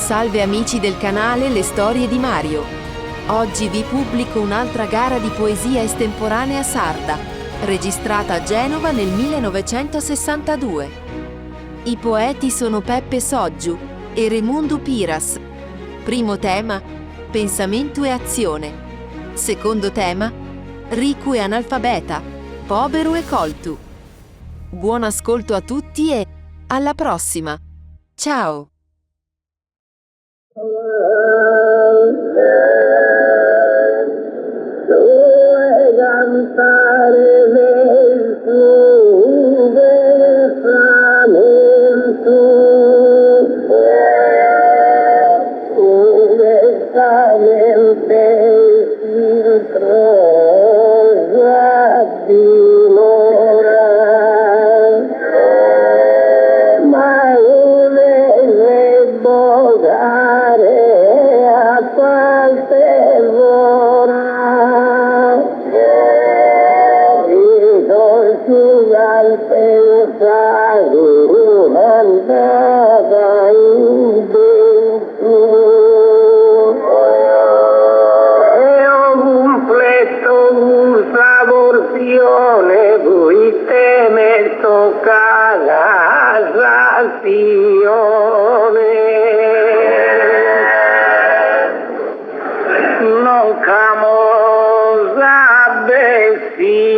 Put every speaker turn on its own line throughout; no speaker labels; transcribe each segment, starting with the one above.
Salve amici del canale Le Storie di Mario. Oggi vi pubblico un'altra gara di poesia estemporanea sarda, registrata a Genova nel 1962. I poeti sono Peppe Soggiu e Raimundo Piras. Primo tema, pensamento e azione. Secondo tema, ricco e analfabeta, povero e colto. Buon ascolto a tutti e alla prossima. Ciao!
Cantare nel tuo versamento, diversamente si trova dimora, ma vuole bogare a qualche ora. Al pensato andava in dentro e ho completo questa porzione poi te metto cagazione non camosa bessi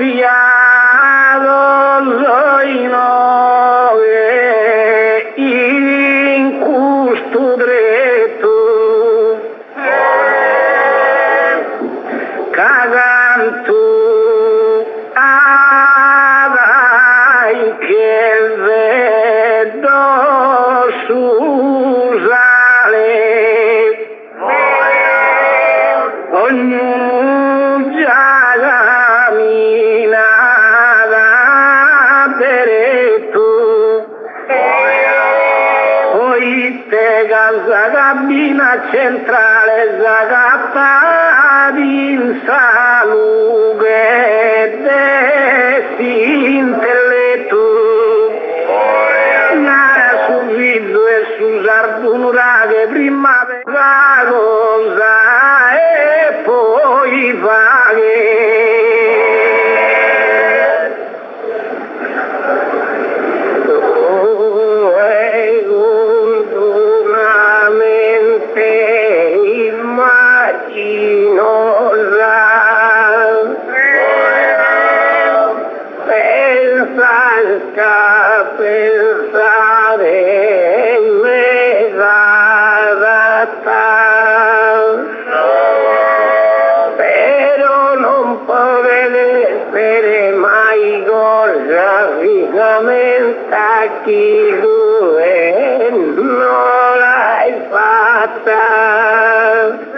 piano zoino in questo dretto caganto avai che vedo su sale ognuno già la cabina centrale zagappa in salute desti intelletto nara su viso e su sardunura che prima la cosa e poi paghe. Pensare me però non può vedere mai cosa fisicamente a chi tu non l'hai fatta.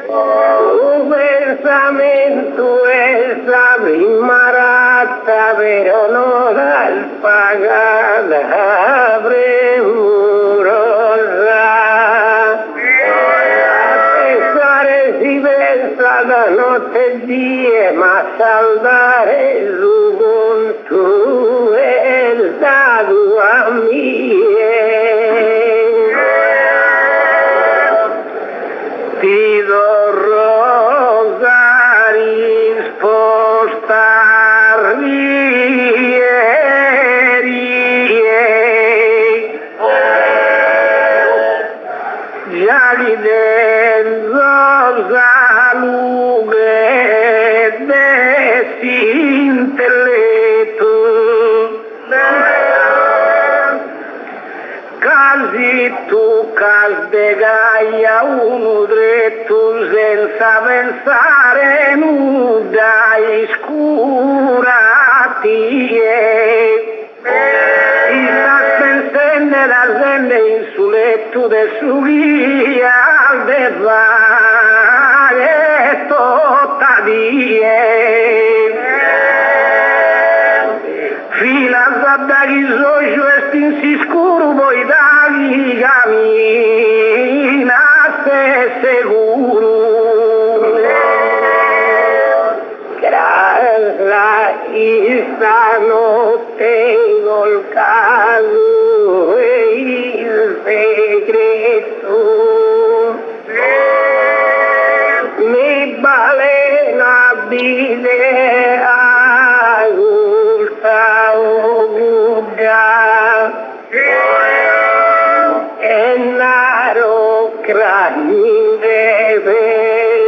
Un pensamento è sta prima ratta però non l'hai pagata premurosa. Si pensa da notte e die, ma saldare su conto è da tua mia. Ti do rosa risposta già li dentro salute desti intelletto casi tu calde gaia uno dretto senza pensare nuda scurati la gente in su letto de su via de vare tutta die fila da chi socio e stinsi scuro poi da chi cammina se seguro per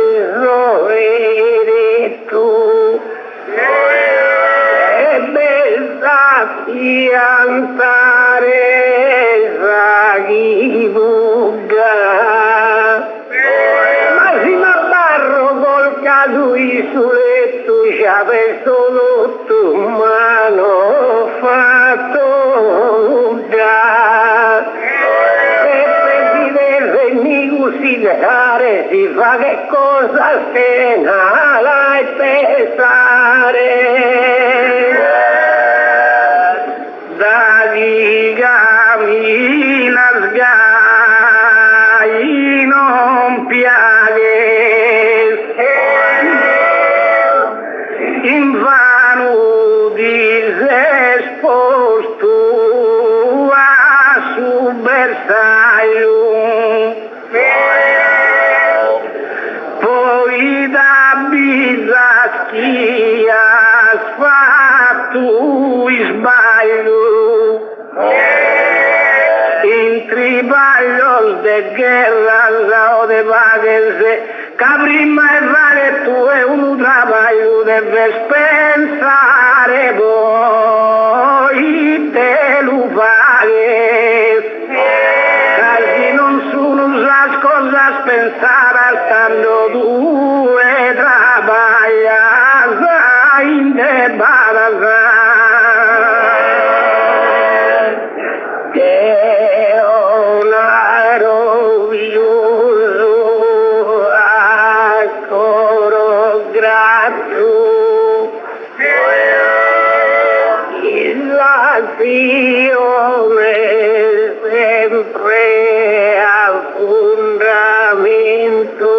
tu e bella piantare chi buga ma si m'abbarro col casui sul letto c'ave solo tu mano fatto già considerare si fa che cosa spenala e pesare da digami la sgai non piaghe in vano disesposto a su bersaglio poi da bisacchia sfatto sbaglio in tribaglios de guerra o de vaghese caprima e vale tu e un trabalho deves pensare poi te lo paghes casi non sono las cosas pensare stando due traballas in de che onaro viuso a coro grato la fiore sempre al fundamento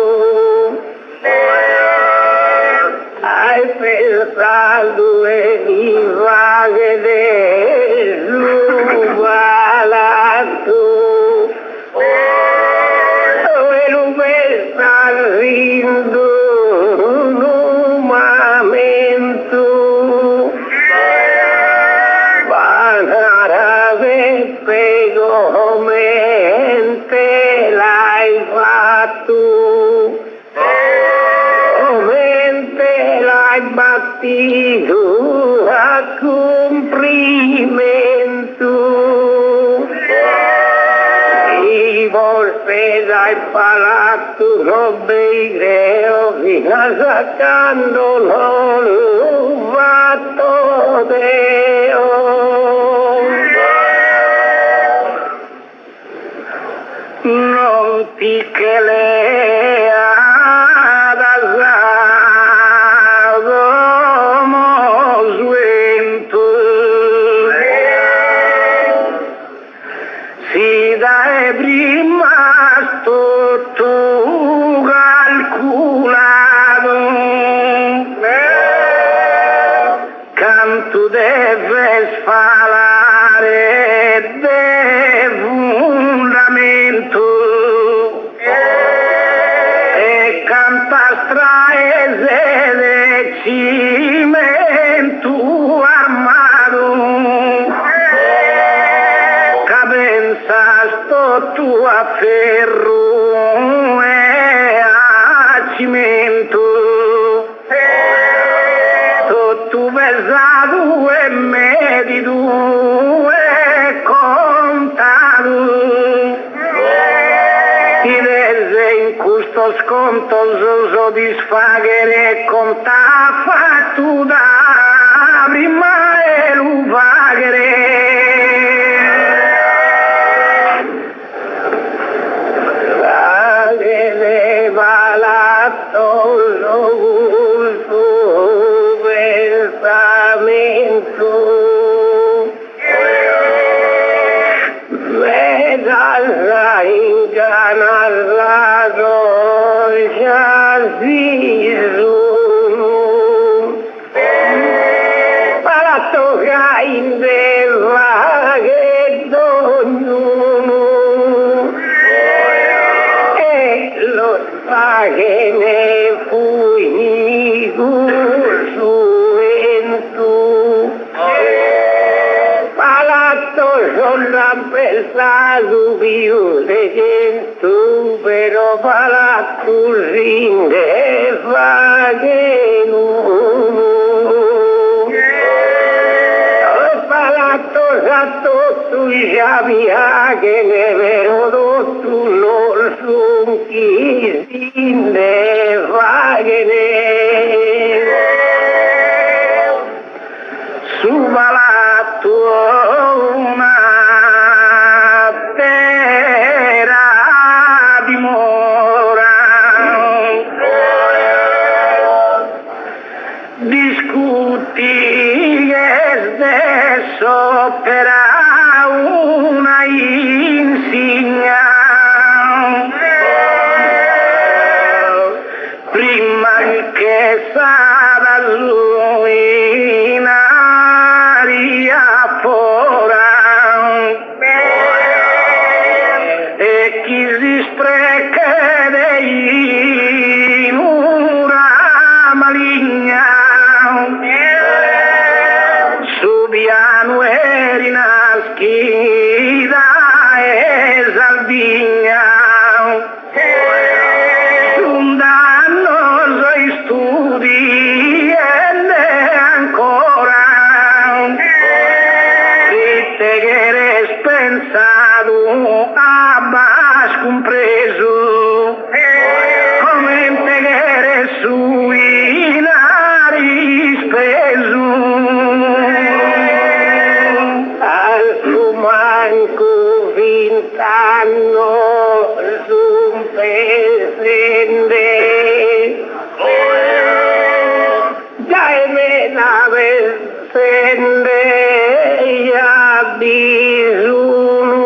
hai pensato e mi va che desubalato e lo sta rindo un momento mente l'hai fatto mente l'hai battito a complimento i volpe dai palazzo non creo fino a saccando non l'ho fatto Deo non ti che lei ad asato mosuento si dai prima tutto calcolato canto deves falare e cantastraese de cimento armato che pensas tu a ferro e a cimento tutto pesato e medito e contato in questo sconto soddisfaghere conta fatto da prima e lo paghere che valato lo gusto pensamento vedalla ingannarla palazzo in deva che ognuno e lo sa che ne fui su in tu palazzo son questa subire che tu però la cusine fa che non palazzo satto tu sabia che ne vero tu non son chi si ne fa che ne su palazzo una terra dimora discuti che stesso per una insegna prima che sarà lui in aria fora e chi si spreca dei mura maligna su piano eri naschida e salvigna un dannoso studi e ancora dite che eres pensato abbas compreso come te che eres sui nari speso al suo manco vint'anno su presente già me la sende ya bisogno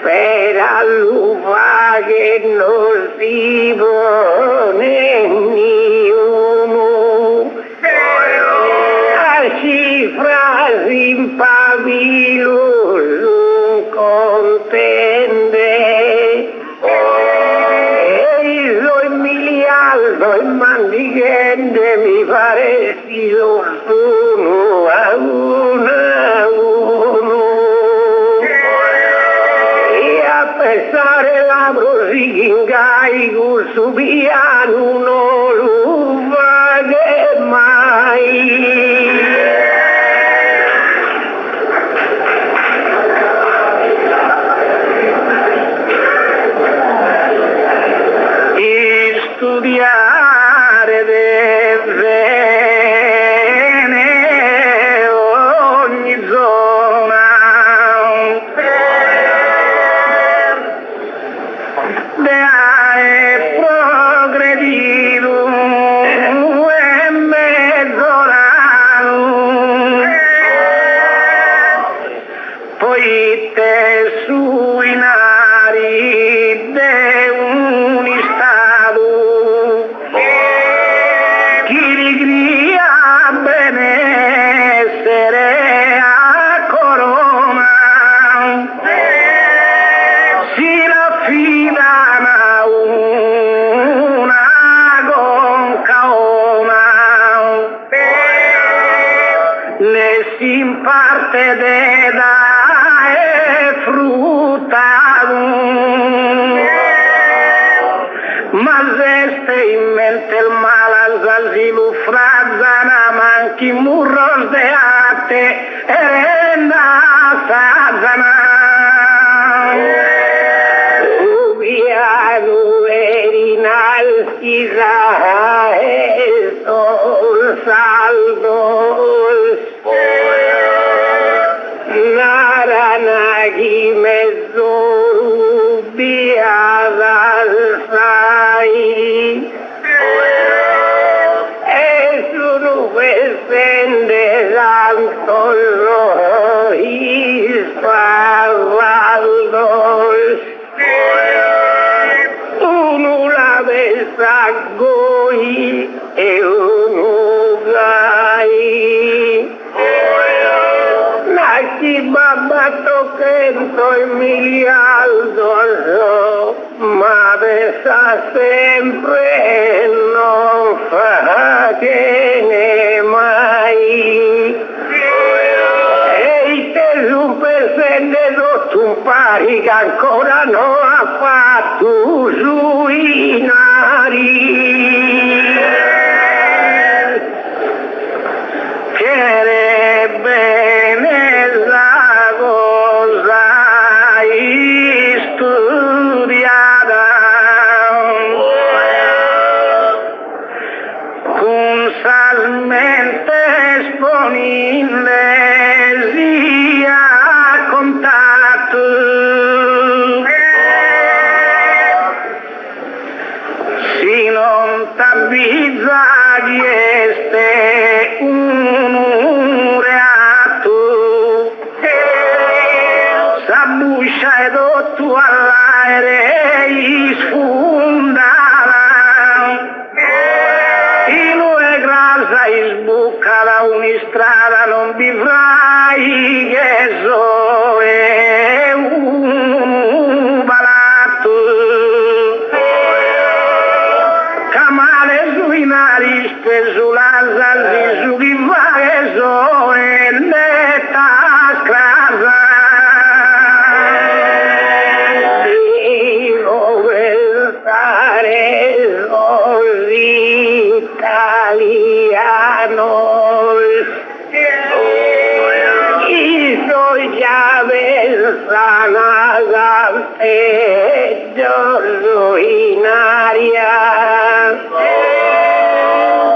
per all'uva che non si pone niuno a cifrasi in pavilo non contende e soy miliardo e mandigente mi pare si lo sono a uno e a pensare la prosigingai col suo piano non lo vade mai. Studiare deve ogni zona è progredito e mezz'orano poi te sui nari de un stato chi rigria benessere a corona si raffina una concaona ne si imparte da e frutta ma se ste in mente il male salsilu frazzana manchi murros de ate e renda sazana piano erinaltisa e sol saldo naranaghi mezzo biada sai e sono queste santo ispavaldos uno la besa goi e uno gai naki babba toccento e miliardo ma besa sempre non fa che ne mai e te sente sotto un pari che ancora non ha fatto sui nari. Che bene la cosa studiata, con salmente esponibile sia contatto, si non t'avvisa chieste un reato, s'abbuscia ed otto all'aereo sfondava, in una grasa sbucca da un'istrada non vivrai che so è un balatto, camale sui nari speso l'asa su chi va che so è netta scrasa. Dico per stare così italiano, io già pensano che giorno in aria,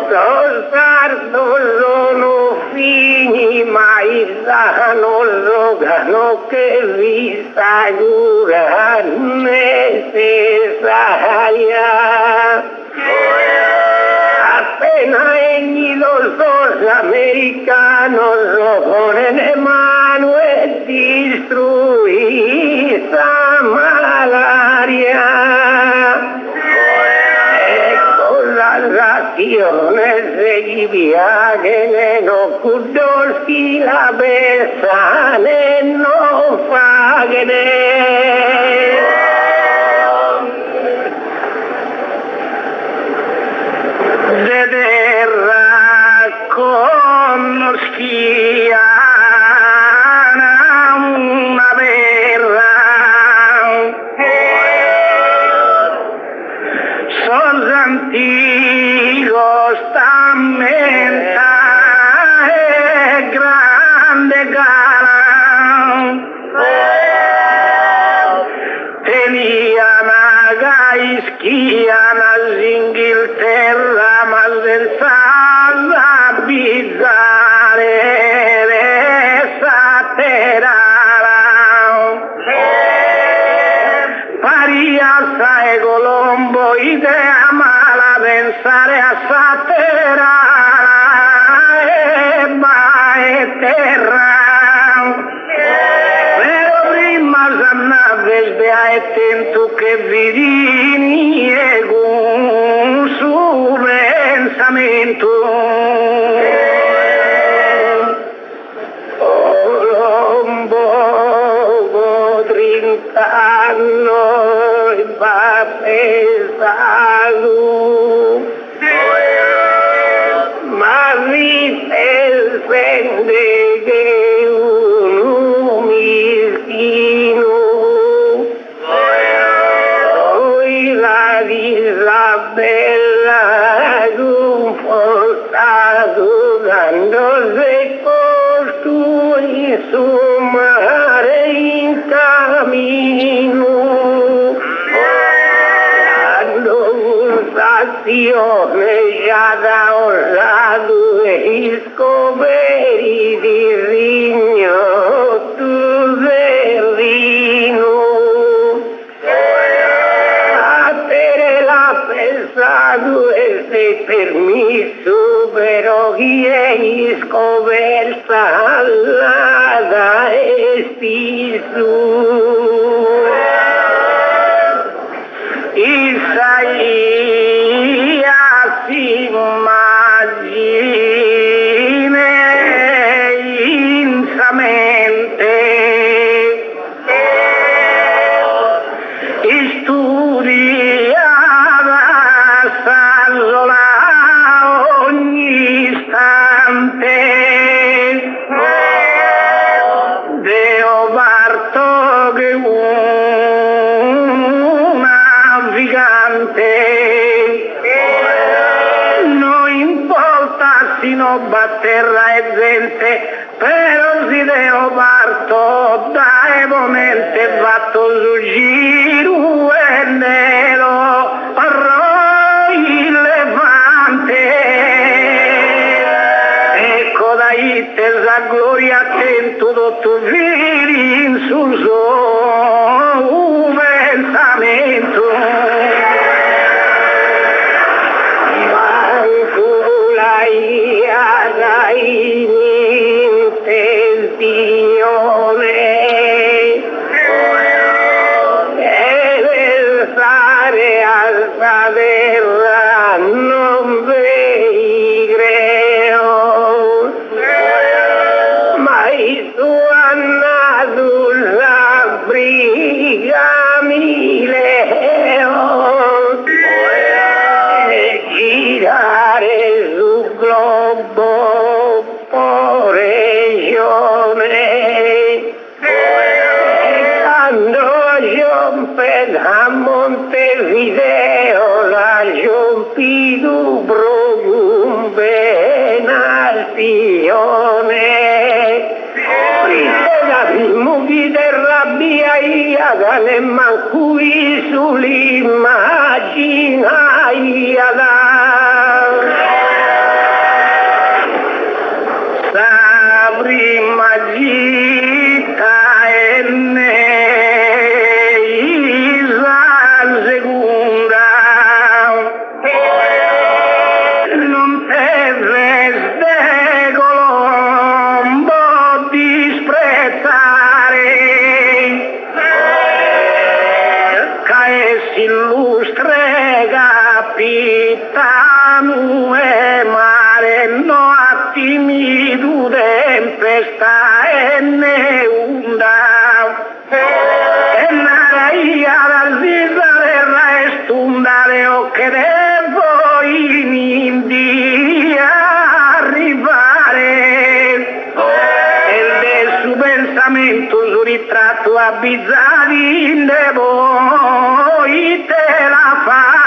lo sardo sono fini ma il sano l'organo che vi sta cura necessaria. Appena egli lo so americano lo pone in mano e distrugge la malaria. Ecco la ragione se gli piace non cudolfi la persone non fa che ne. De terra con schia una berra, sos antico stammenta e grande gara, tenia una ischia Inghilterra ma senza la bizzare saterara, pari assai Colombo idea mala pensare a saterara e mai terra, però prima s'annave svea e tento che virini e con su pensamento Colombo 30 anni va pesato, ma vi sente che un mischino poi la Isabella confortato quando se costui su mare in cammino, quando stazione già da un lato e scoperi di rigno tu serrino, a te l'ha pensato e se permesso però chi è scoperta all'ada e spisu. Isaia si immagina insamente, studiava salsola ogni istante, Deo va elefante. Non importa se non batterà e gente, però si deve parto da evamente fatto su giro e nero elefante. Ecco da itte sa gloria attento tutto viri in sul suo pensamento. Terra non vi creo, mai tu annato la briga mileo e girare sul globo por regione. A Montevideo la giompidu brogumbe nazione. Prima di rabbia ia ne mancui sull'immagina ia sa prima gita e capitano e mare no attimidu tempesta e ne onda e naraia la zizarella e stundare o che devo in India arrivare e del suo pensamento su ritratto a bizzarri in voi te la fatto.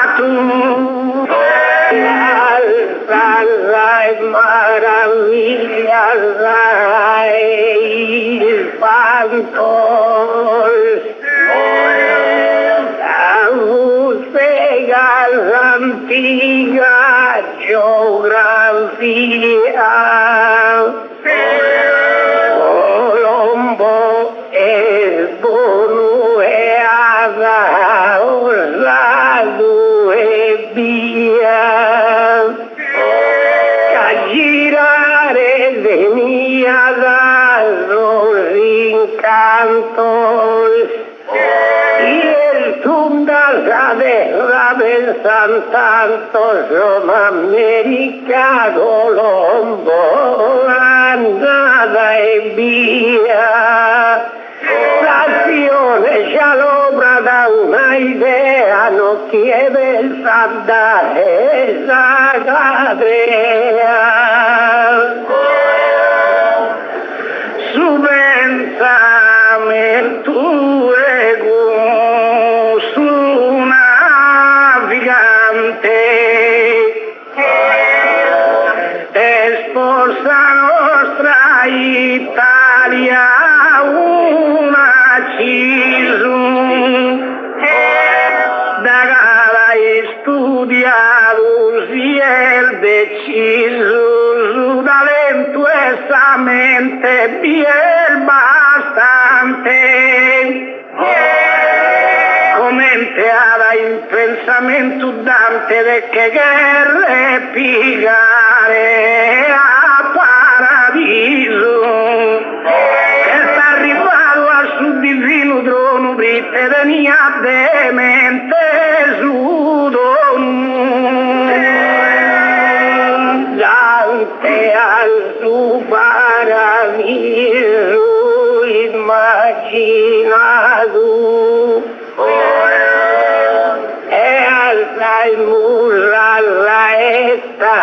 Rai maraviglia, rai fantol, la musica antica geografia, Colombo e Bono e Ada, Orsado e Via. Girare venia da los encantos y el tunda la pensan tantos Roma, América, Colombo, andada e via. L'azione già l'obra da una idea, non chiede il fadda esa cadrea. Su pensamento ego su navigante e sposa nostra Italia una cisu da gara studiato si è deciso su talento e sa mente bien bastante comente alla in pensamento Dante de che guerre pigare a paradiso e sta arrivato al suo divino trono britte venia demente su Dante al suo paradiso immaginato e alza il mulla alla esta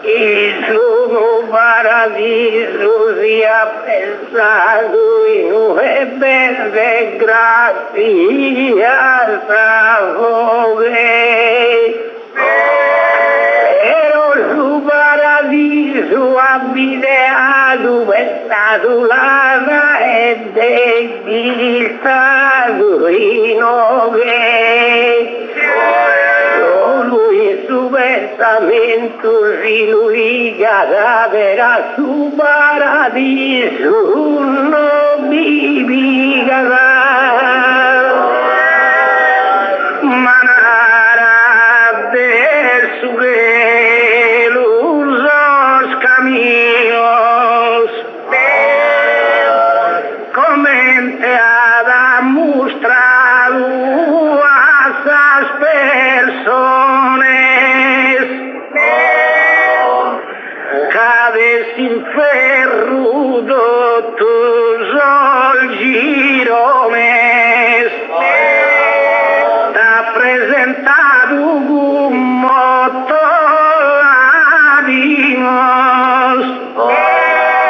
il suo paradiso sia pensato nube verde, gracias a Bogue. Pero su paradiso abbideato adulata e deglistato in Ogue. Solo in su pensamento si luiga da su paradiso non viviga. Manara verso que los caminos comente a mostrar a esas personas cada inferrudo tus girones t'ha presentado un moto adinos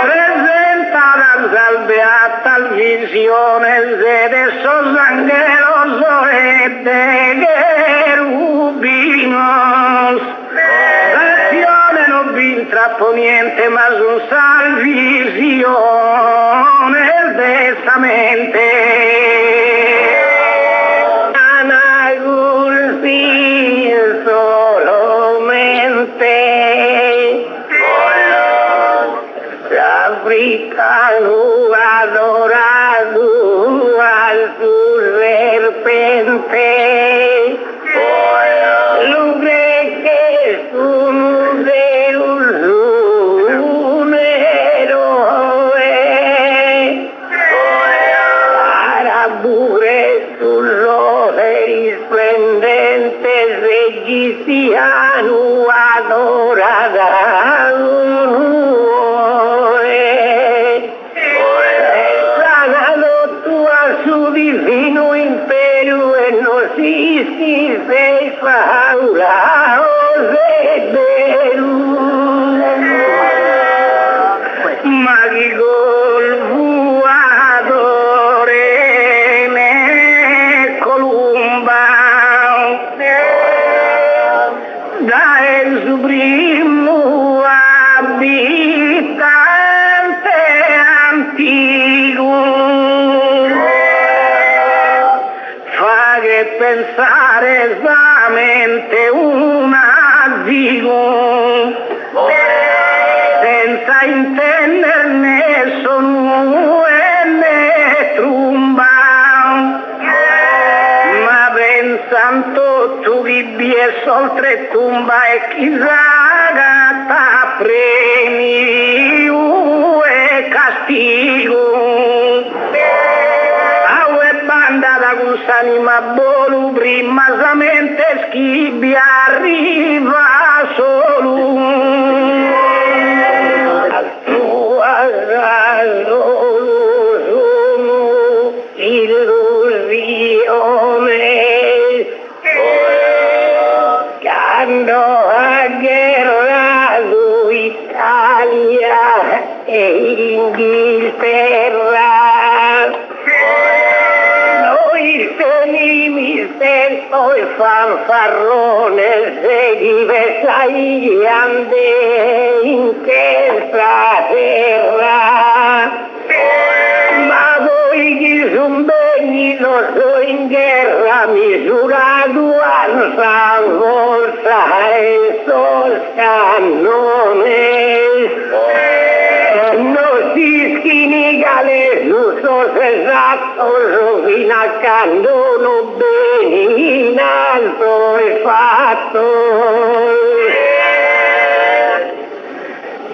presentadas al beatas visiones de esos ángeles de querubinos acciones no vi intraponiente más un salvisiones de esa mente. Africano adorado al su serpente, logré que su un héroe para bubre sus ojos esplendentes egipciano adorada. Divino imperio en nos hiciste faulaos de Perú. Magigol vuadore ne columba da el supremo habitante antiguo. Pensare esamente un azzigo senza intenderne sono né trumba ma pensando tu vivies oltre tumba e chissà gatta premi e castigo. Da gusanima bolu primazamente schibbia arriva solo al tua illusione quando ha guerrato Italia e Inghilterra. Soy fanfarrones de diversai ande in questa terra, ma voi che son venidos in guerra misurado alza bolsa esos canones, no sisquinigales usos exactos rovinacando no in alto e fatto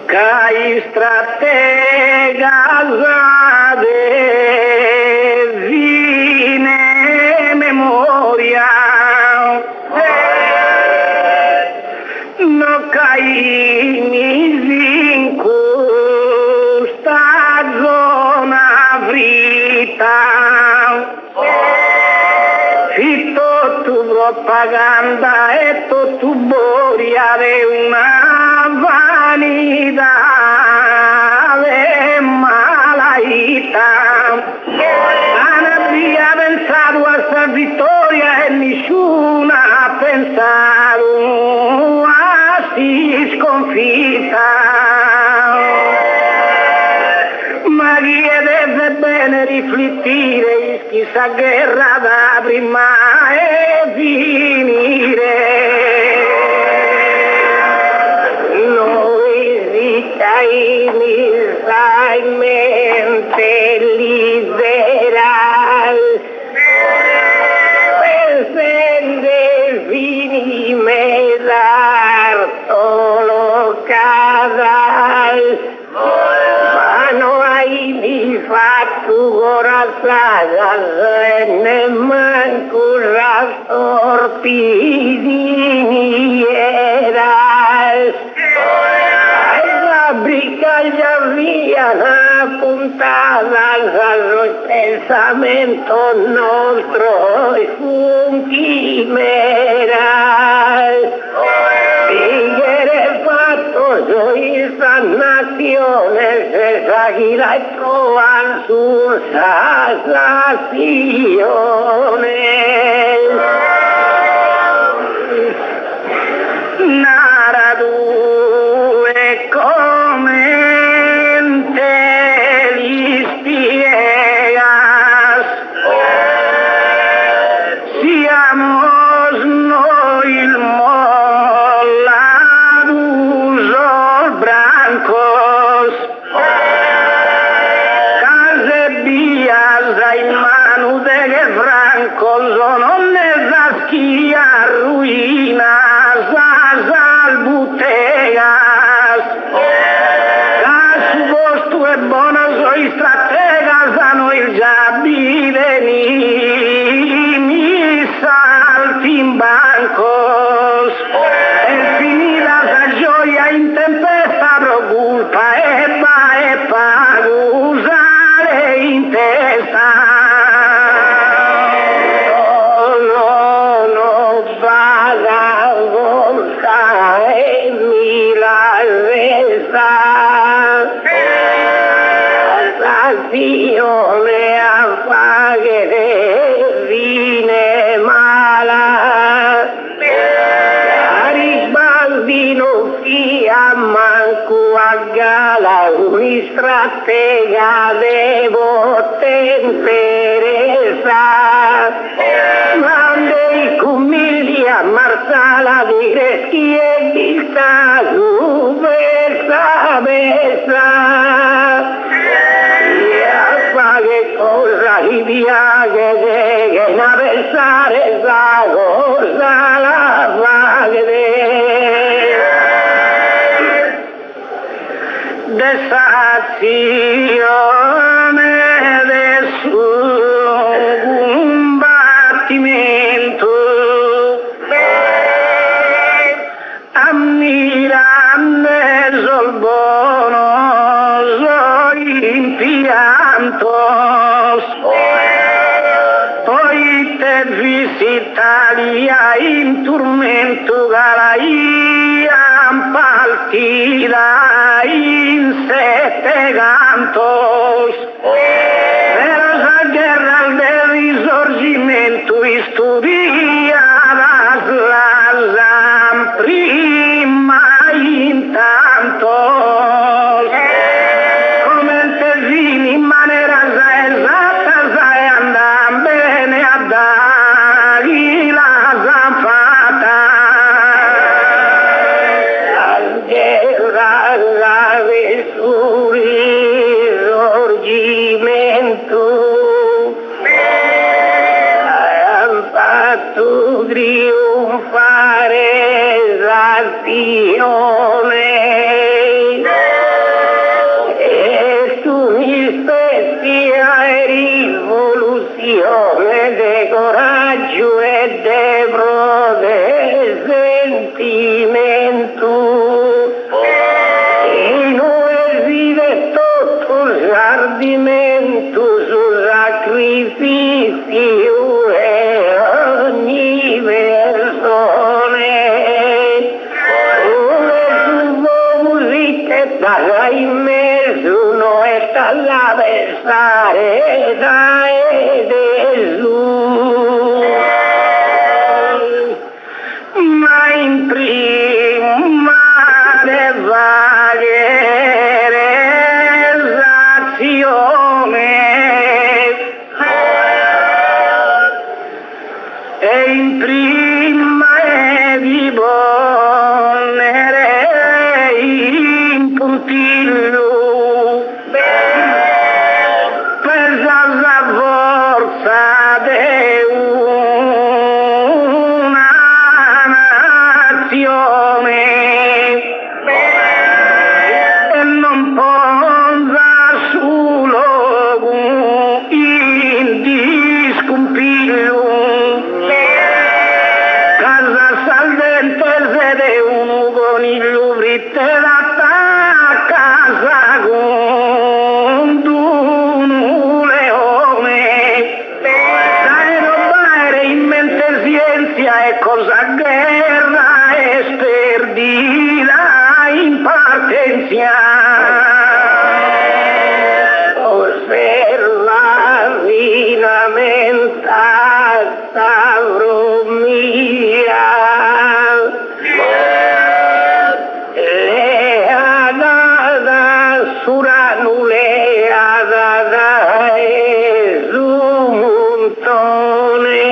cai stratega de vine memoria no cai misinco sta zona vrita fitto tu propaganda e tu boria de una vanidad de mala vita. Non abbia pensato a sta vittoria e nessuno ha pensato a sti sconfitta. Ma chi deve bene riflettire questa guerra da prima e finire. Noi cittadini salmente liberali per fini medar solo casal. Mi fatto corazzata e neanche la sorpidiniera. La briglia via la puntata al pensamento nostro e fu un chimera. Questa nazione se sa chi la trova su nazione. Nara due come te li spiegas, siamo noi il sono nella schia ruina, sal buttegas. Casu posto e buono soi strategas, hanno il giabile mi salti in bancos. E finita la gioia in tempesta, pro culpa e pago usare in testa. A fare fine mala, Garibaldi sia manco a gala, un stratega devo temperesa, mandei cumigli a Marsala di Reschi e Vilta, versa besa. Che cosa li piace che una pensare sa cosa la fa vedere. Desazione del suo combattimento, ammirando sul buono impiantos, poi te visitalia in turmento galaia partida in sette cantos. Però la guerra del risorgimento studiata la prima intanto. Trionfare l'azione e tu mi spezzi a rivoluzione de coraggio e de prode sentimento e noi vive tutto l'ardimento su sacrificio in mezzo non è dalla versare da Gesù, ma in prima de vaghere esazione e in prima di bonere in puntiglio per la forza de una nazione e non posa solo in discompiglio casa salvente de un coniglio fritte da casa con un leone dai robare in mente scienza e cosa guerra è perdida in partenza osserva finamente Stavro mia leada suranu leada su montone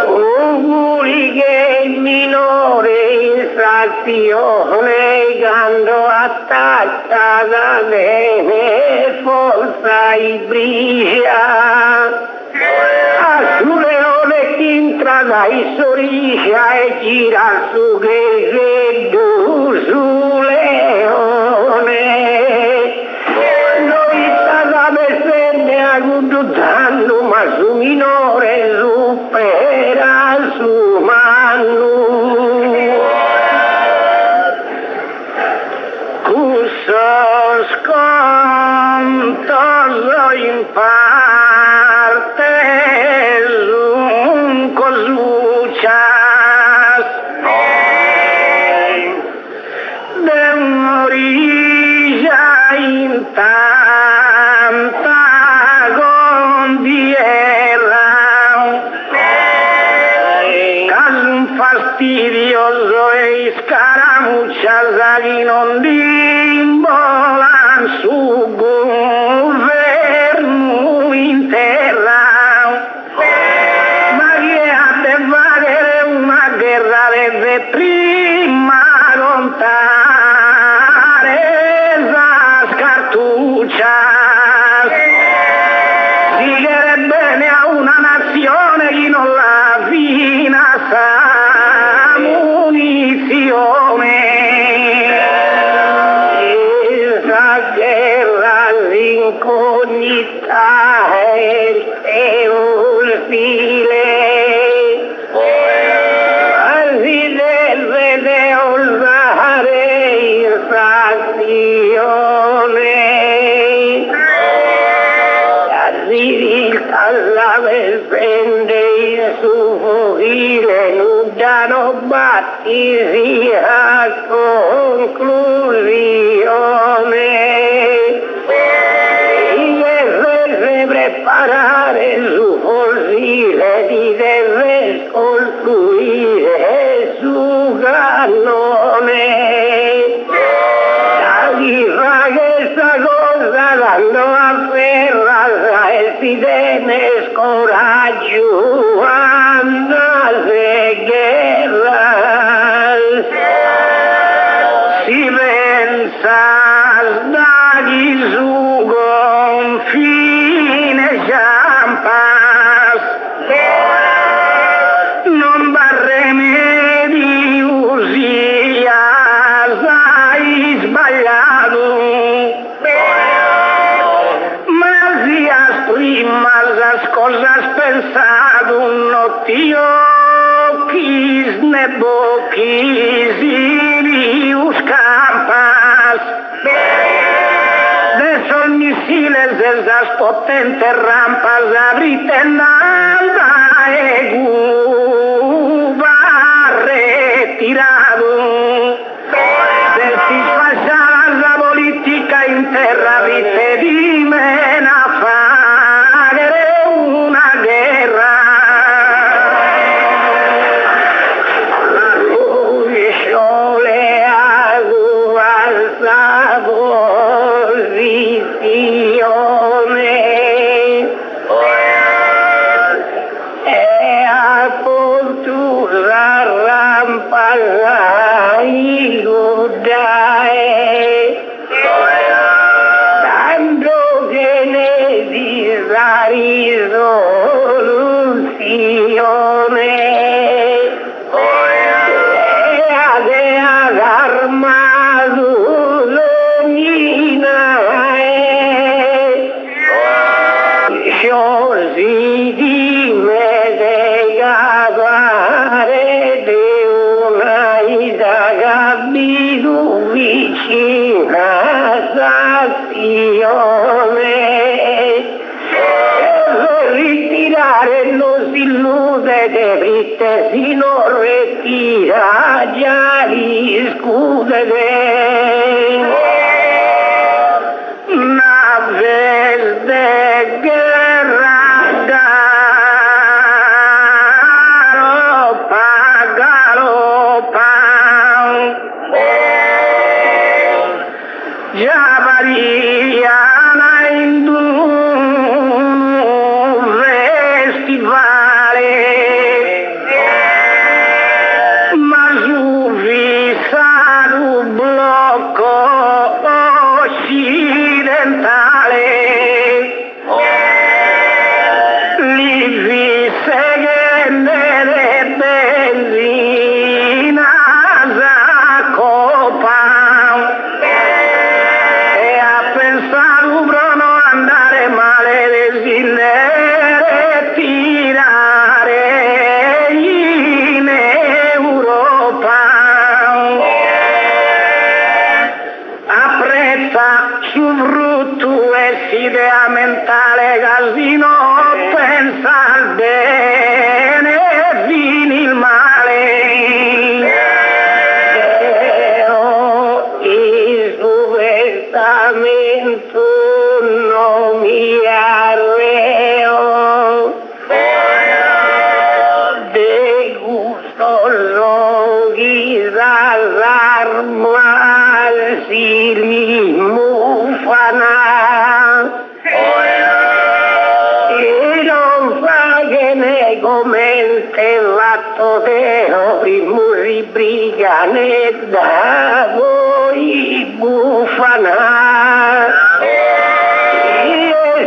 auguri che minore infrazione quando attaccata bene forza ibria a su leone che entra dai sorrigia e gira su che su leone noi stata persone agudutando ma su minore supera su manu cusos contoso in parte un cosuchas de morilla in tanta gondierra caso un fastidioso e scaramuccias che non dimbolan su governo in terra ma che ha de valere una guerra deve prima contare esas cartuccias si chiede bene a una nazione che non la fina sa munizione esa guerra l'incognita è un file quasi deve de osare infrazione alla vende il suo fucile nudiano batti a conclusione e deve preparare il suo fucile ti deve costruire su cannone chi fa questa cosa dando a ferra e si tiene scoraggio andase guerra si pensa da chi su confine champas non va remedio sia sai sbagliato ma sias prima las cosas pensado no tío quis ne boquis irius campas de sol misiles de esas potentes rampas abriten alba va retirado desfasciadas la política y la risoluzione. Ritirare non si illude de dritte, si non retira già li scudere. Una verde guerra galopa, già variana in un festivale, ma su vista un blocco occidentale, lì visse che nelle benzina s'accopa. Andare male desidere tirare in Europa, apprezza su frutto e si idea mentale casino, pensa al bene e fini il male. Il suo testamento non mi arreo, de gusto lo quizás armar si li mufana, e non fa che ne commente l'atto deo primuri brigane da voi bufana.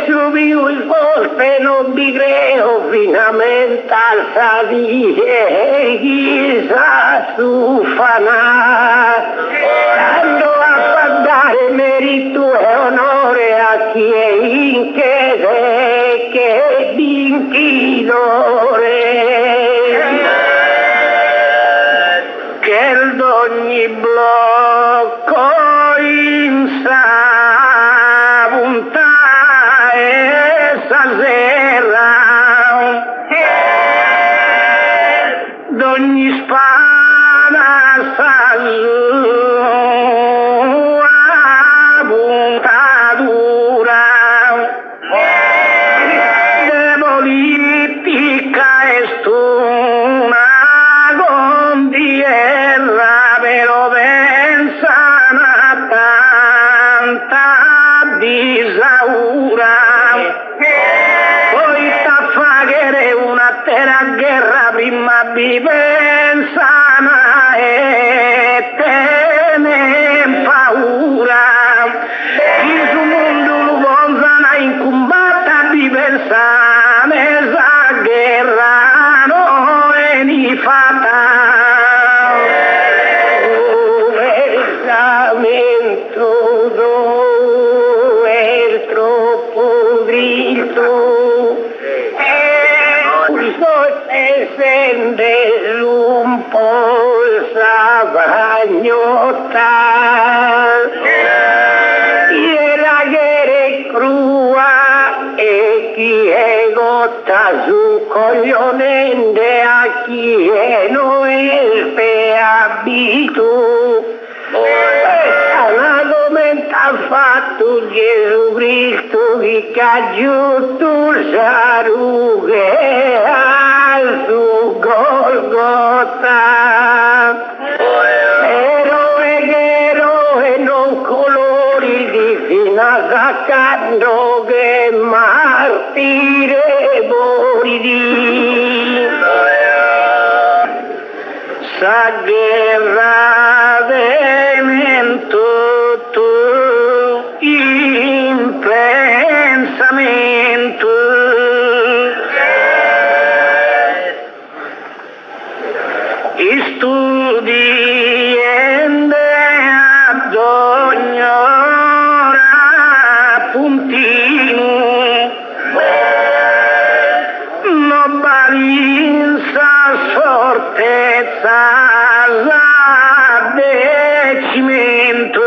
Subiu il forte non vi creo finamente alzati e chissà sufana, dando a pagare merito e onore a chi è in chiesa e che d'inchidore, che d'ogni blocco in sa punta stasera, d'ogni spada sa sua puntatura, de politica est una condierra, però pensano a tanta disaura. Una terra guerra prima vi pensano e tenen paura, il suo mondo lo pensano in combatta vi pensano esa guerra non è ni fatta. Versamento è troppo dritto, sende un po' savagnotta, la guerra è crua e chi è gotta su coglionente a chi è noi per abito. Una domanda ha fatto Gesù Cristo che ha giunto il sarughe al suo Golgotha. Eroe non colori di fino a saccando che martire morì. Sa guerra vento tu in pensamento fortezza de cimento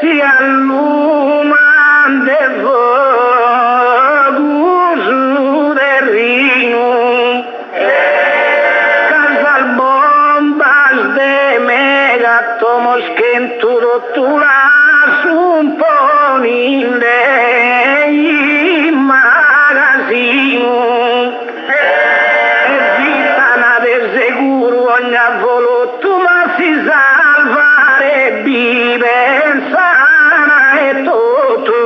si alluman de fogus del Rino, casal bombas de megatomos que en tu rotura un poninde y magazino evitano de seguro ogni voluto ma si salvare vive sana e tutto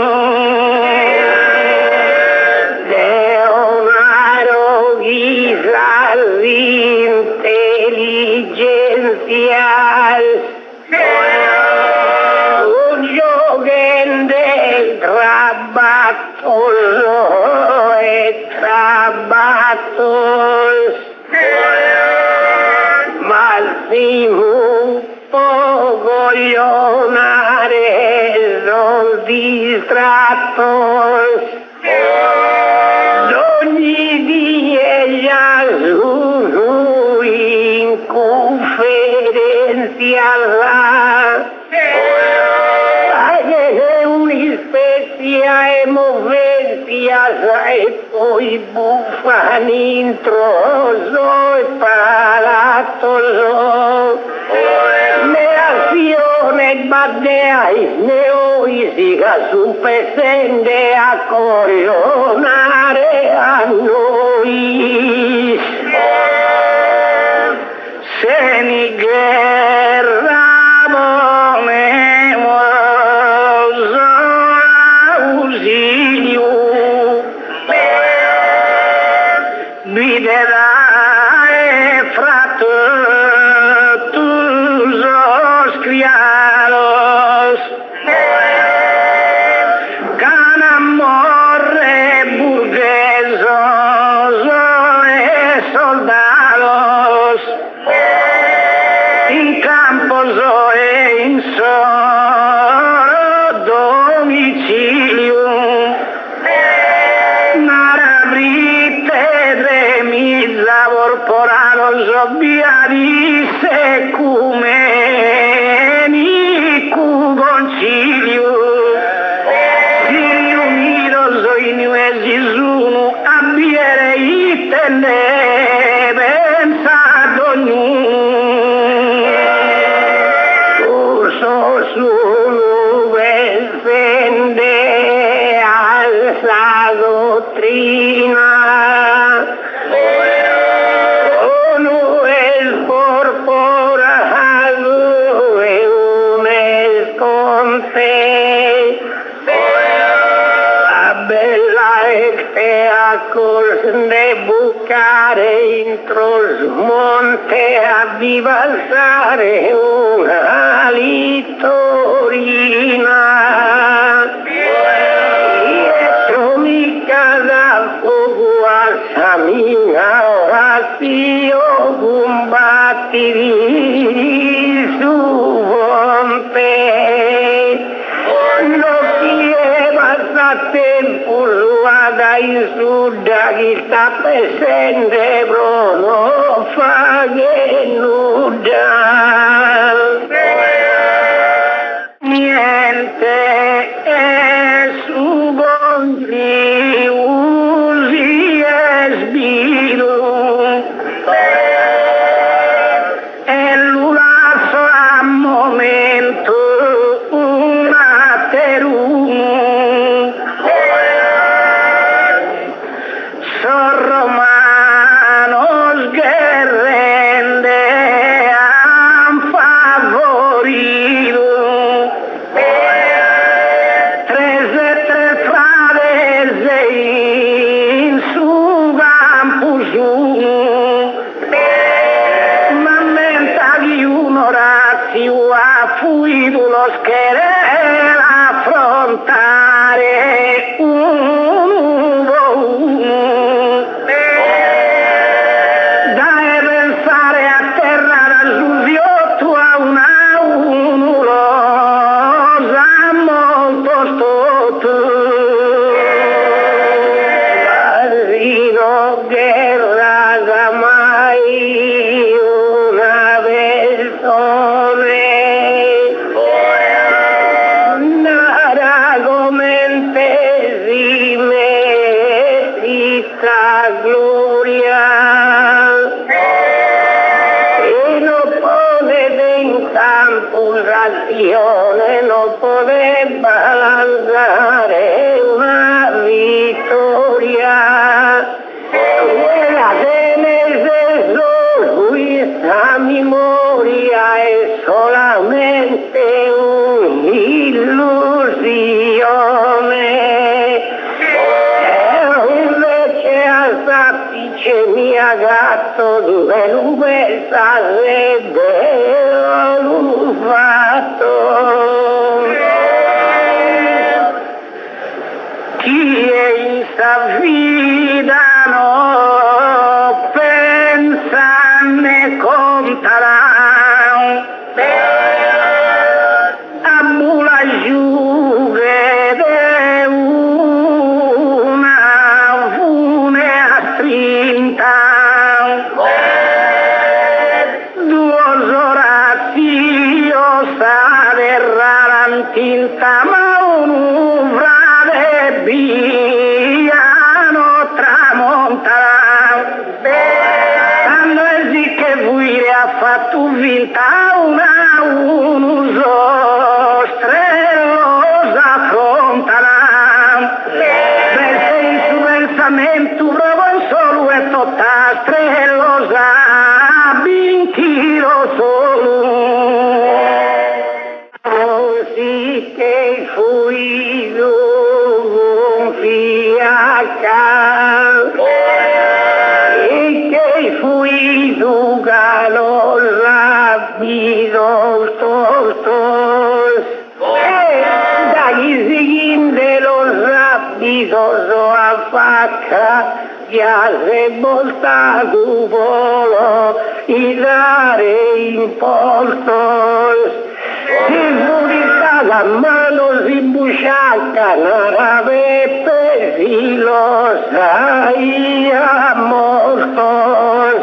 Leonardo Ghirardi intelligenzial trabatos Massimo Pogoglionare los distrattos ogni dia su in conferencia un'ispesia e movencia e poi buffan introso e palatoso neazione baddea neoisiga su pesende a coglionare a noi Senigherra de bucare intro monte a divalsare una litorina dietro mica da fuoco a samina orazio combatti su monte no chieva sa tempo in suda kita pesende brono fage nuda niente è subondri usi e sbiro e l'ulasso a momento una teruno romanos guerrende a favor che mi ha gatto due lupe sarebbe un fatto. Chi è in sta vita no pensa ne contarà. A bula giù vede una fune a strinta. Due oratio sta rarantinta ma un frate biano tramonterà. Quando è sì che vuoi ha fatto vinta una uso strellosa affronterà. Verso il suo pensamento provo solo e tutta strellosa bintiro solo. Così che fui un fiacca e che fui dugalo rapido tostos dagli zighin de los rapidos o a facca ya se volta tu volo y dare impostos. Si furica las manos imbuchacan árabe pesilos ahí a mortos.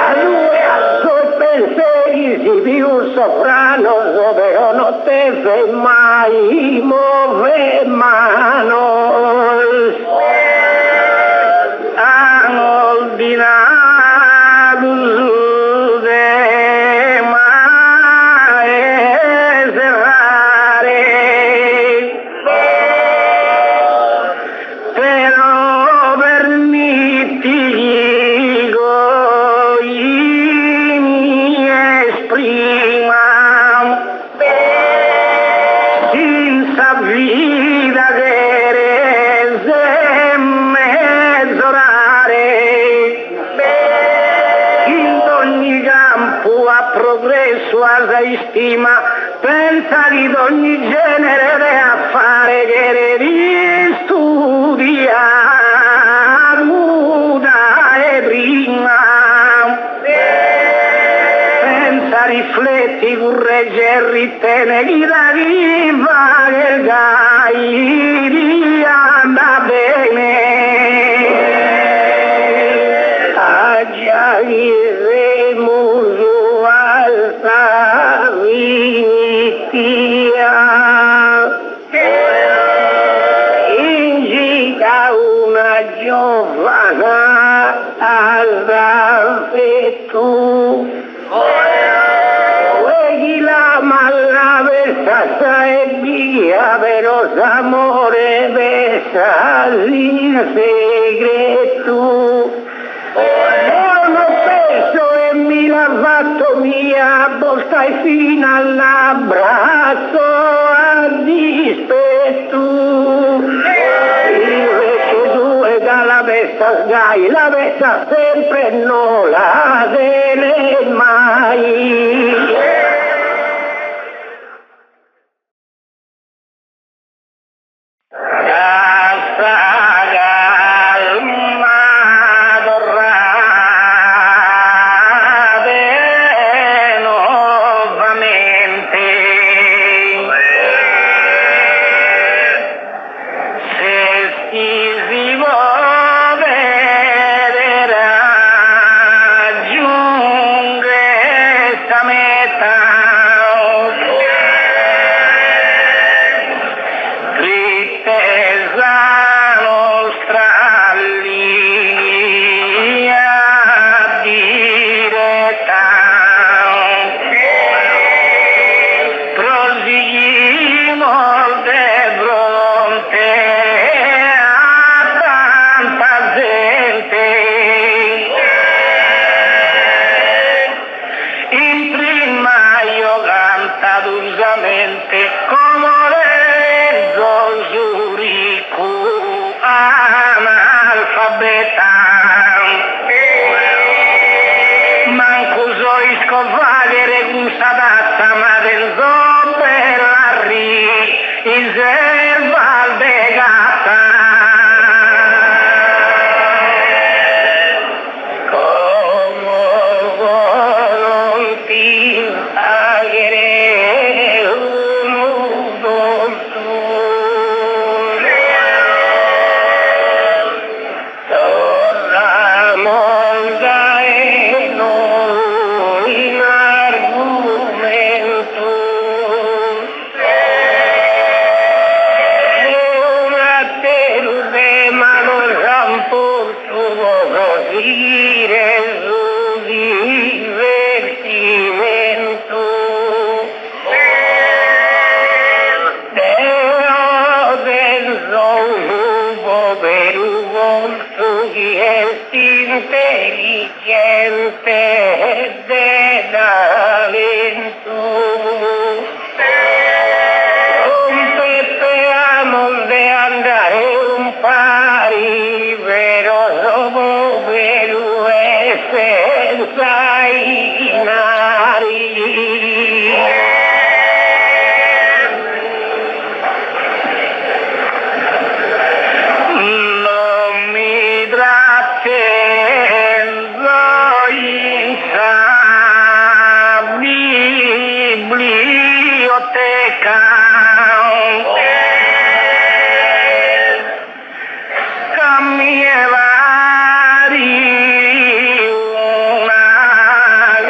A due alzo pensieri si più soprano però non te fe mai muove manos. Han ordinato de maesrare però permittigli mi esprima senza vita che rese mezz'orare in ogni campo a progresso a stima pensa di ogni genere de affare che devi studiare muda e prima. Pensa, rifletti, corregge e ritene chi da chi va che gai anda bene. Aggiairemo su alta vinitia. In gita una giovana all'affetto. Ueghi la mallavesa e via però s'amore besa in segreto. Sono perso e mi l'ha fatto mia volta e fino all'abbraccio a dispetto. Invece due dalla vesta sgai, la vesta sempre non la dene mai. Dulcemente como Lorenzo Zuricu analfabeta. tazza ma del zoo per la riserva al degatta. Come non ti pagherei un udon torna monda e non in argomento. È una terude ma non ramporto così reso divertimento. Deo del zobo per un volto chi è intelligente ed talento. Un Peppe Amon de andare un pari, però dopo per e senza inari. Non mi trattengo in biblioteca. Camie vari una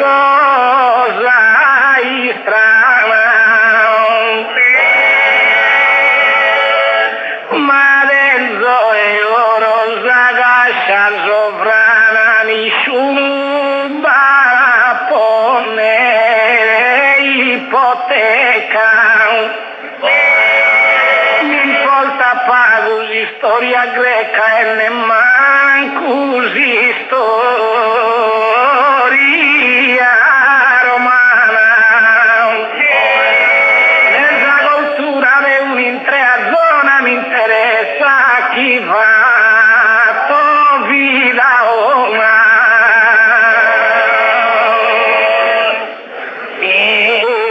cosa strana. Ma del zoe oro zagascia sovrana nessuno va ponere ipoteca. Mi importa pago di storia greca e nemmanco di storia romana. Nella cultura di un'intera zona mi interessa chi va vita una.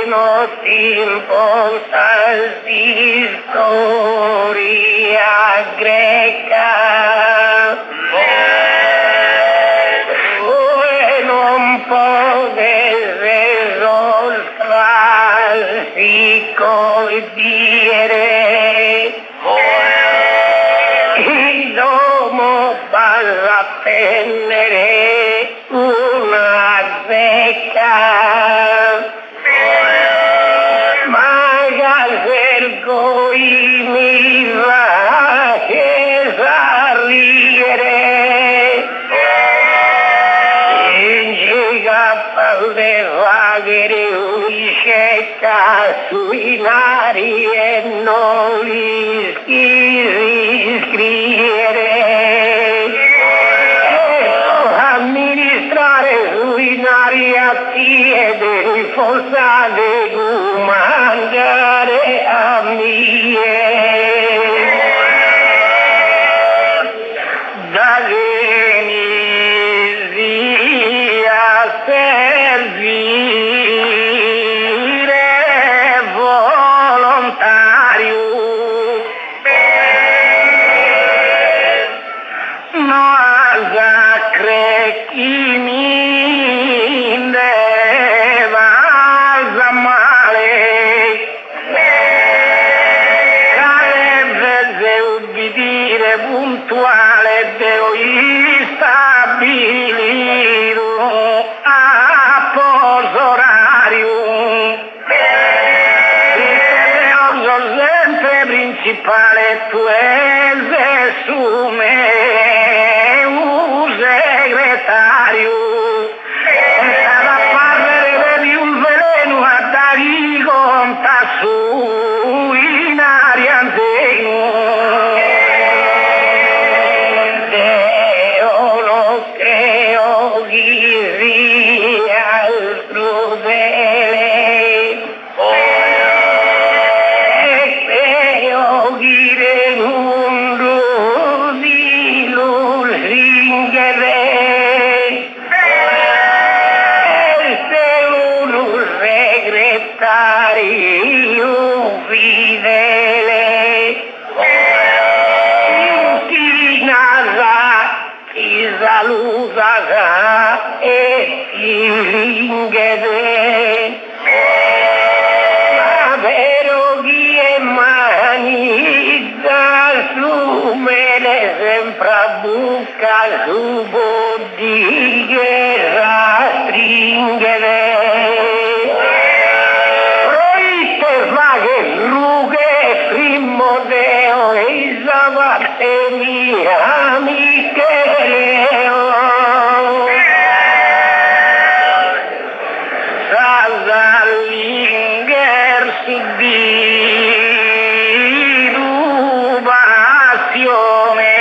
No tiempos di storia greca e non potete falsico dire il domo basta prendere una zecca. Mi va che ridere in gigapalle vaghere uniscetta sui nari e non li iscrivere amministrare sui nari atti e devi forzare mangiare a mie da Venezia servire volontario. No zacre chi mi deva male. Dire puntuale devo stabilire a posto orario. Il teleoso sempre principale tu su me un segretario. Stava a parlare di un veleno a dare conta su in aria anteno. e ti ringhede. Ma vero chi è manizza su me ne sempre a bucca su bodi che stringere. Proiste vaghe rughe primo deo e isavate mia Micheleo. All'ingersi di rubazione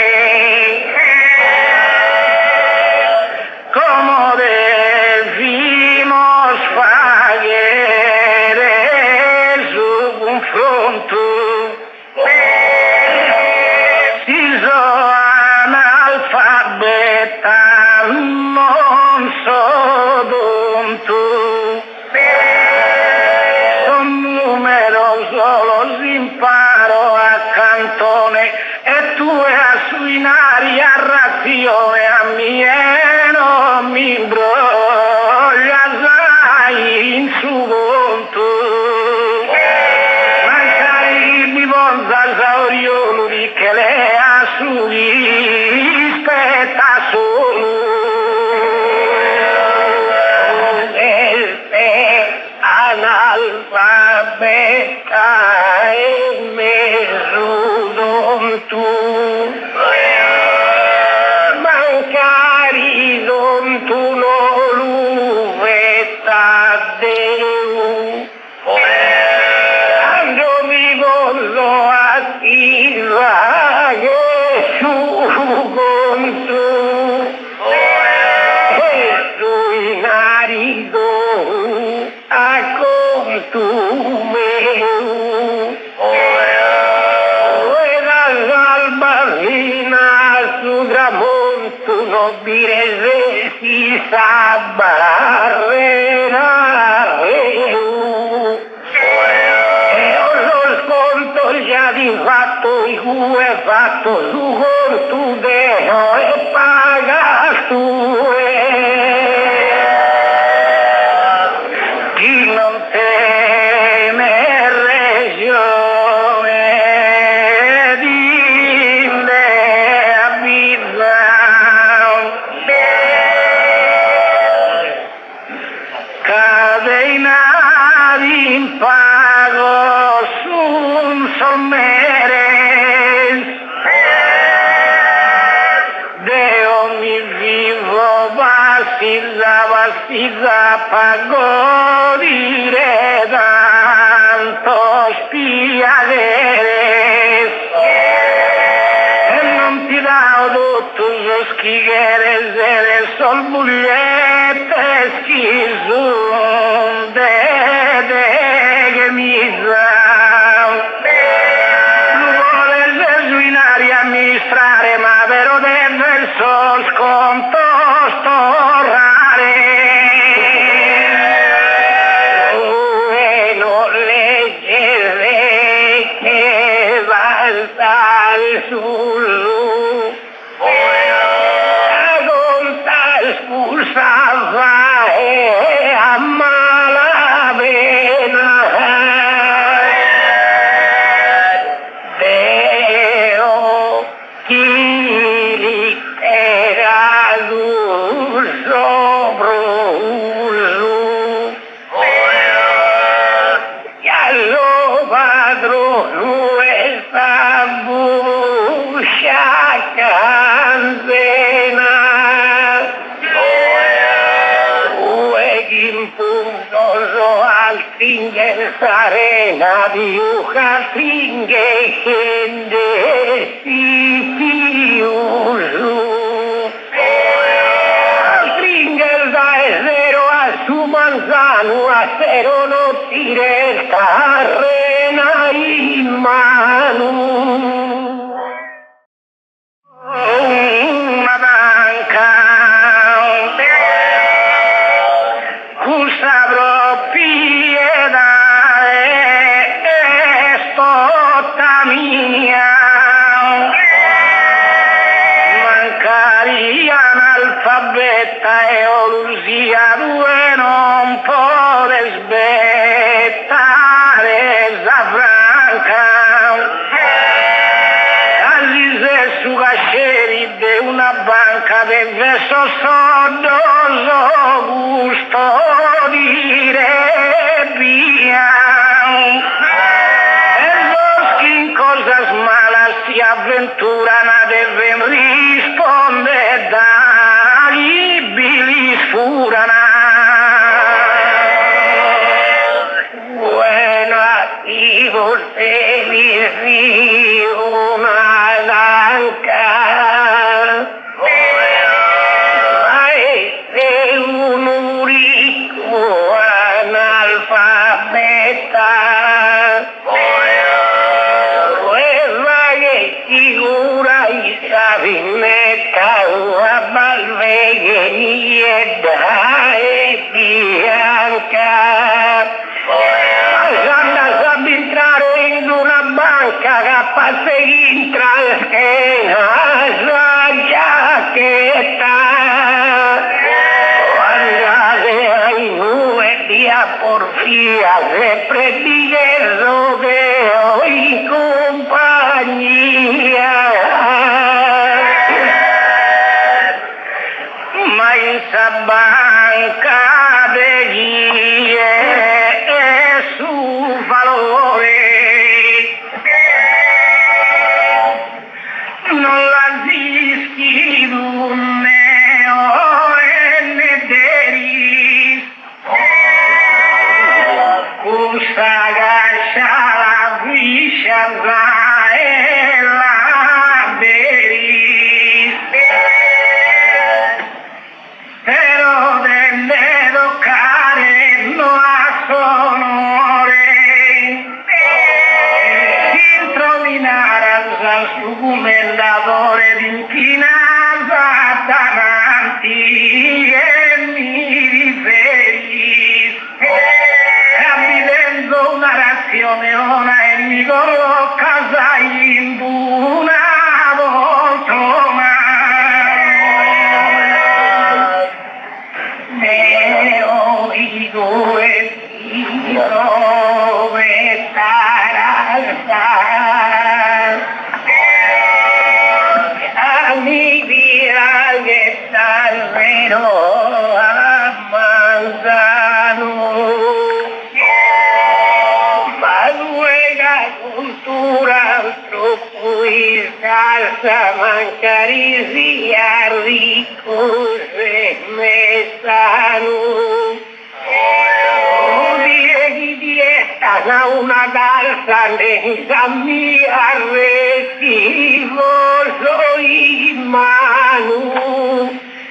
come devimo sfaghere su confronto si sono analfabeta non so d'onto. Solo si imparo a cantone e tu a suinare a razione a mieno mi imbroglia sai in su conto mancare il bivonza sauriolo di che lei ha su rispetta solo analfabeta e mesudon tu mancari don tu no luvetta deu quando mi gozo attiva che su con tu e sui narido tu meu dall'albarina su tramonto nobile se si sa barrera e lo sconto già di fatto i cui fatto su conto deo e paga tu chi non teme regione dinde abita cade in ari in pago su un sommeres deo mi vivo vastizza pago dire tanto spiaderes e non ti dao tutto lo schigheres delle sol bugliette schizun de che mi sa lu vuole gesuinare amministrare ma vero dentro il sol sconto storrare sul conta espulsava e ammala pena Deo chi era l'uso bruso e allo padrone sta canzena in punto al finger sarena di uca finge scende si piusu al finger da zero a su manzano a zero non tire carrena in mano. Una banca custa proprietà e stotta mia mancaria analfabeta aspetta e Lucia due non può aspettare Zafranca. All'ise su casceri de una banca del verso sordoso gusto dire via. E los que en cosas malas si aventuran a deben responder dagli bilis furana. Buena y feliz una blanca. Maestre un único analfabeta. Figura y sabineta a malvege nieda e bianca. Andas a entrar en una banca capaz de entrar esquenas la jaqueta. Cuando de ahí nube día porfía de prediguero de hoy compañía. Ma esa banca de guía es su valore. Non la dischi d'un neo en deris. Usa gascia la viscia e la deris. Pero delle toccare no a sonore. Introminare al suo commendatore d'inchinata davanti e mi riferis. Avvidendo una razione ona e mi colloca in una voltona. Neo i due dove a mi via che talvero a Manzano. Ma luega cultura troppo salsa mancarisia ricos e mesano. A una danza nella mia recibo soy manu.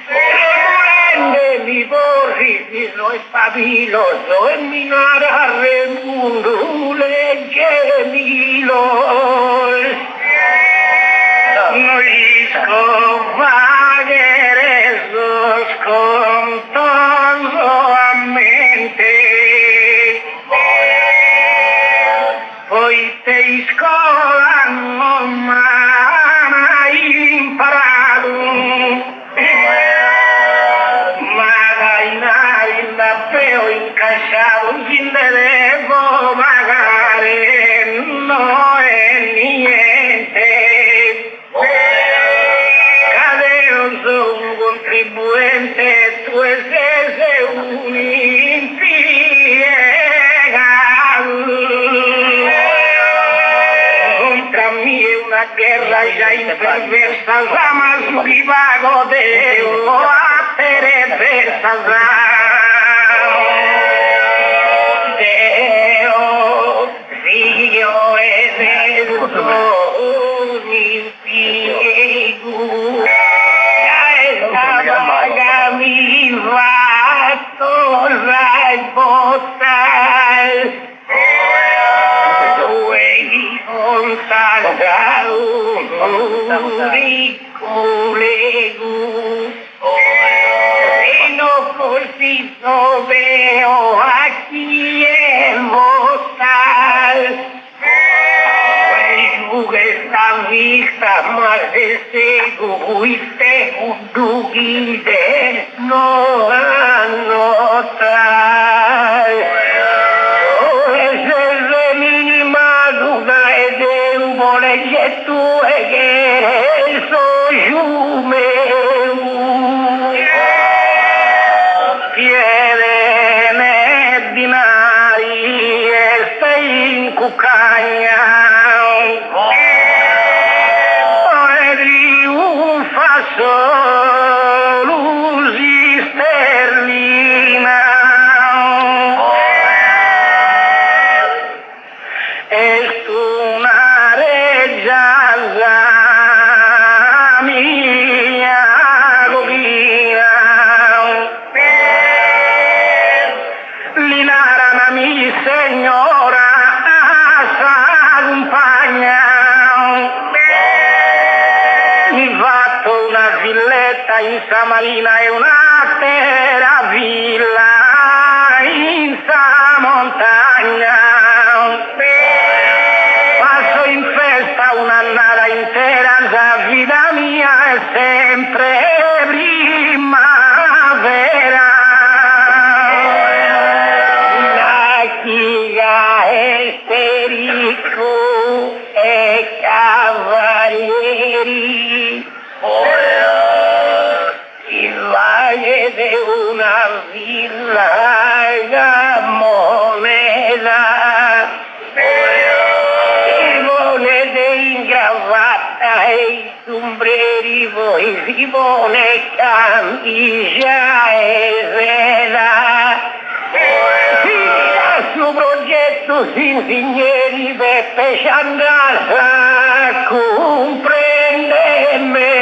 Prende mi borrido e pabiloso e minara remundule gemilos. Noisco vagheresos con todo a mente. Poi te scola non mai imparato, ma dai nari da peo incasciato sin devo pagare, no è niente. Cadeo sono un contribuente, tu sei un una guerra ya imperversa, ramas vivago de lo perversas. Deo, río e dedo, mi piego, ya esta vaga mi vato, botas. Y no preciso veo aquí en Bostal. Facebook está vista ma se seguiste udugide no annotai se minimaduga ed un voleggetto e che so giume piede binari e stai in cucagna Lusi sterlina est una reggiasa mia gogina l'inarana mi signora sa compagna mi fatto una villetta in Samarina e un'altra villa in sa montagna. Passo in festa un'annata intera, la vita mia è sempre primavera. La chiga esterico e cavalieri. Il valle de una villa moneda, monede ingravata e sombreri voi Simone camicia e vela. Il suo progetto si ingegneri Beppe Ciandassa comprende me.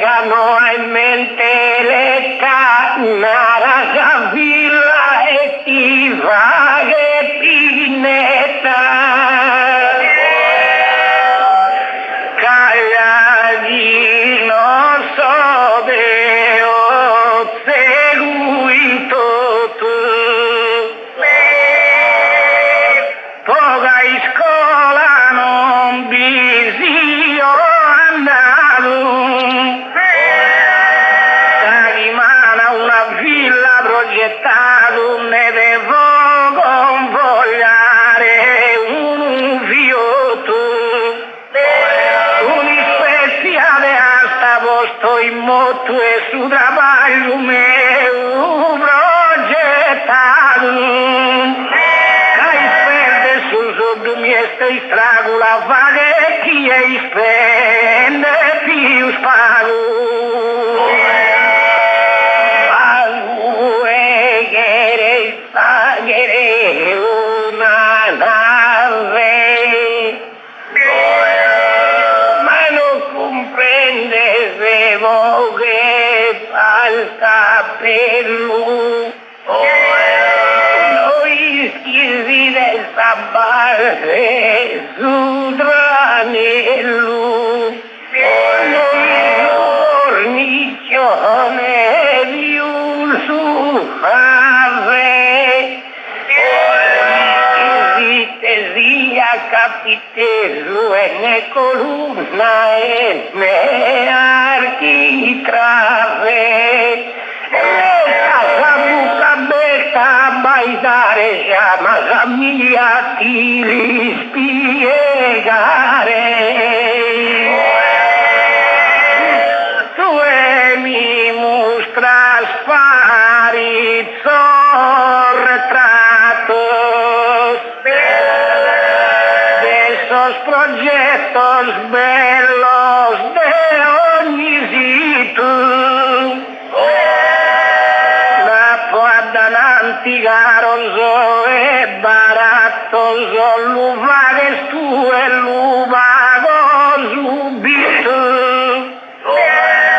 Ganó en mente letta naranja villa e tivaghe pineta cagliagino sodeo seguito tu poca in scuola non bisio andato progettato ne devo convogliare un fiotto un'ispeziale hasta posto in moto e su trabalho meu progettato cai spende sul sotto mi estrago la vaga e chi è spende più spago. Capello noi schivi del sabate su tranello noi cornicione di un suffare sia capitello e ne columna e ne architrave baitare chiama la mia ti spiegare tu mi mostra sparizzo retratos de esos proyectos bellos de ogni sitio Garonzo e barattoso, l'uvages tu e l'uvago subito.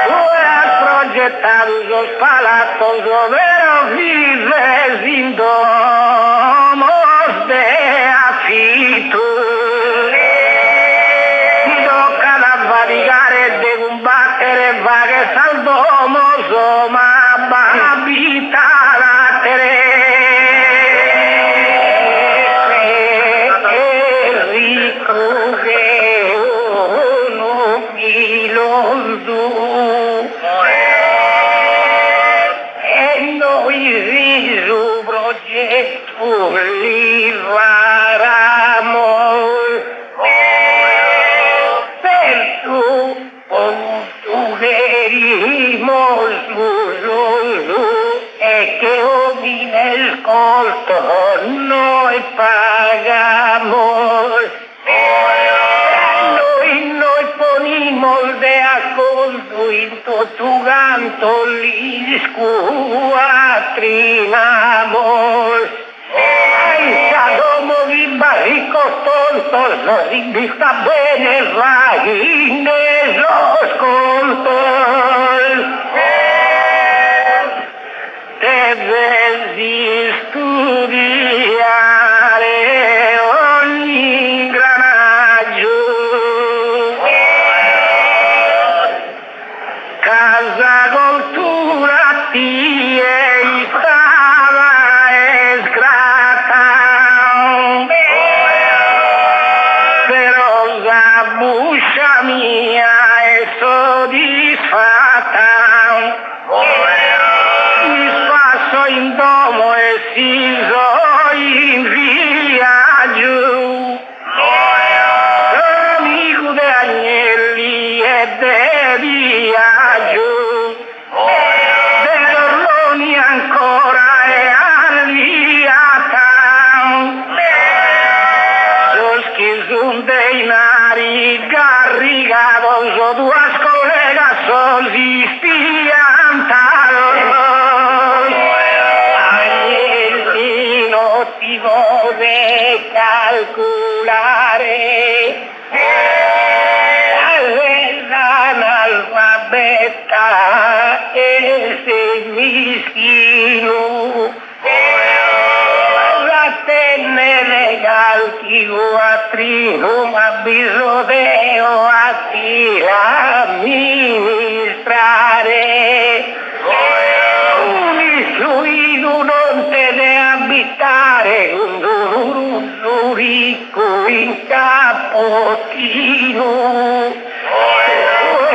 Tu has progettato los palatos, ovvero vives in domos de affitto. Ti tocca da faticare e de combattere vaghe al domo, ma abita la terra. li varamos. Per tu verimos e che ogni ascolto noi pagamos. Noi ponimos de acordo in tu canto li scuatrinamos. Como vi barricos tontos, los invita bene vagines los contos. Debes studiare ogni ingranaggio. Casa cultura ti stava esgrata. Buscia mia è soddisfatta, mi spasso in domo e siso in viaggio, amico de agnelli e de viaggio, de orloni ancora e alliata, soschizun dei garrigados o duas colegas sostiantaron. Agnellino ti vuole calcolare, l'analfabeta e sei mischino. Tenere calchi quattrino, ma bisogna a ti amministrare. Un istruito non te ne abitare, un ricco in capotino.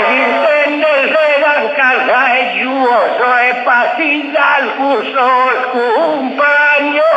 Intende se la casa è giusto e passi dal curso compagno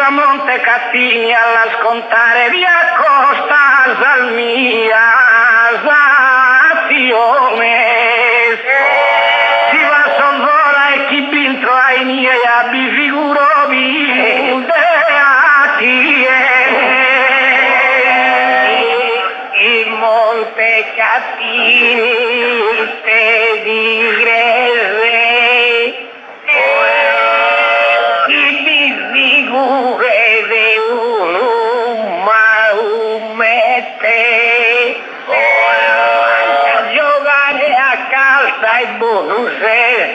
a Monte Cattini alla scontare via Costa Salmia azione si va solvora e chi bintro ai miei abbi figuro videati in Monte Cattini te digrese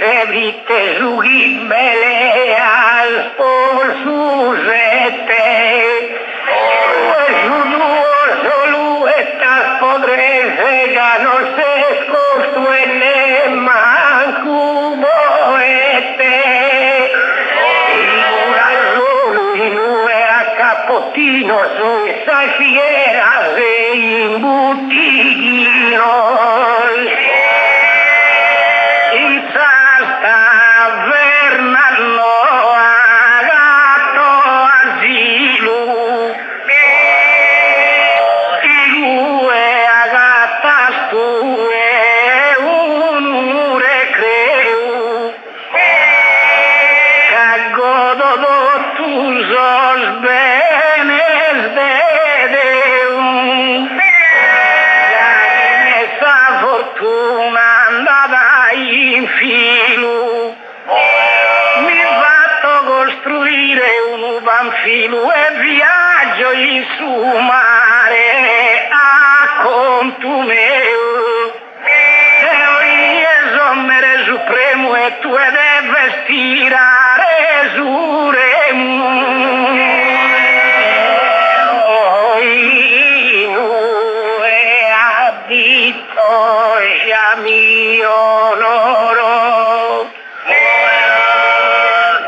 se vite zugi meleas por sus solo estas podres ganos costuene mancubo a capotino su esas fieras de imbutiginos. Filo e viaggio in su mare a conto meu. tirare su mio loro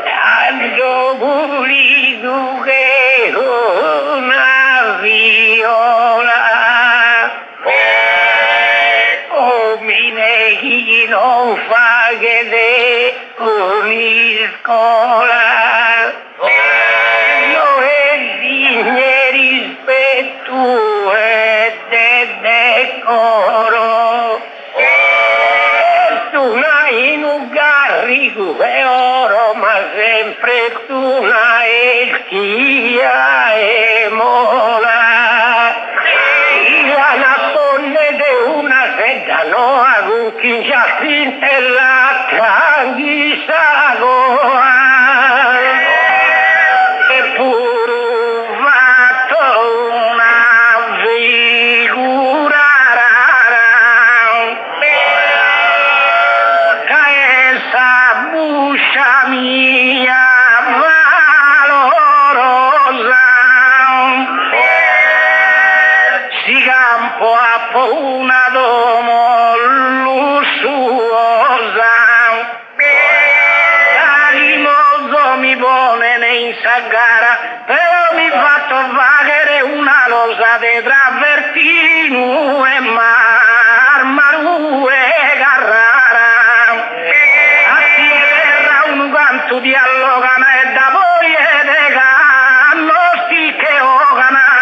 tanto pulito che una viola mine chi non fa che te uniscola io e digne rispetto e decoro tu n'hai in un garrigo e oro ma sempre tu n'hai schia e mola la napponne de una sedda noa con chi già spintella cangi sagoa eppure fatto una figura rara essa buscia mia valorosa si campo a una domo lussuosa l'animoso mi pone in sagara però mi fatto vagare una losa de travertino e marmaru e carrara a terra un quanto dialogano e da voi e de canno sticche ogana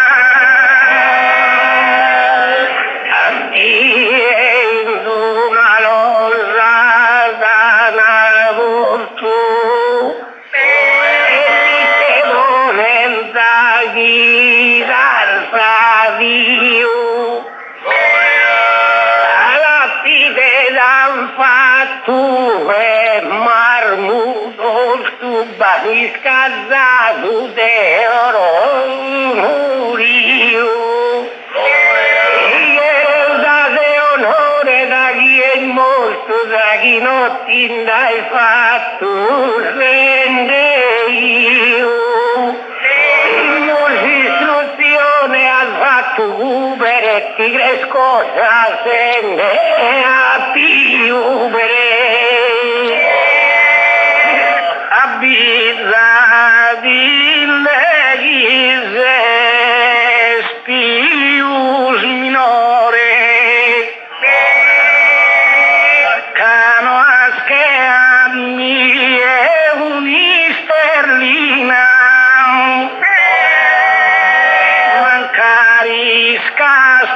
una losa sana virtù e ti volenta guidar Dio alla fine d'han fatto e marmuto su banisca zagu de oro murio da chi non ti hai fatto rende io istruzione ha fatto ubere ti crescosa se ne ha più ubere abita di legise spius minore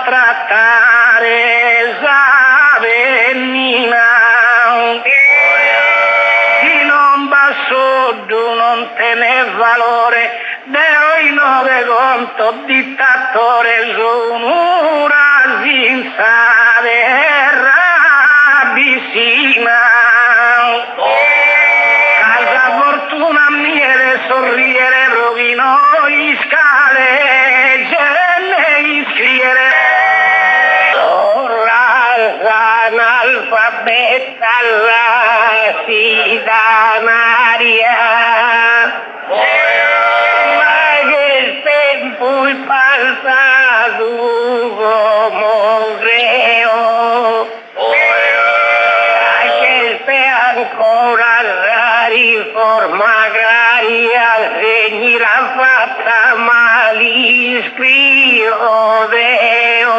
trattare Savennina chi non bassoddu non te ne valore dei nove conto dittatore sono una zinzare rabissina casa fortuna mia de sorridere rovino gli scale scrivere analfabeta la sidanaria ma che tempo il passato come creo che se ancora la riforma agraria seguirà fatta ma l'iscrio deo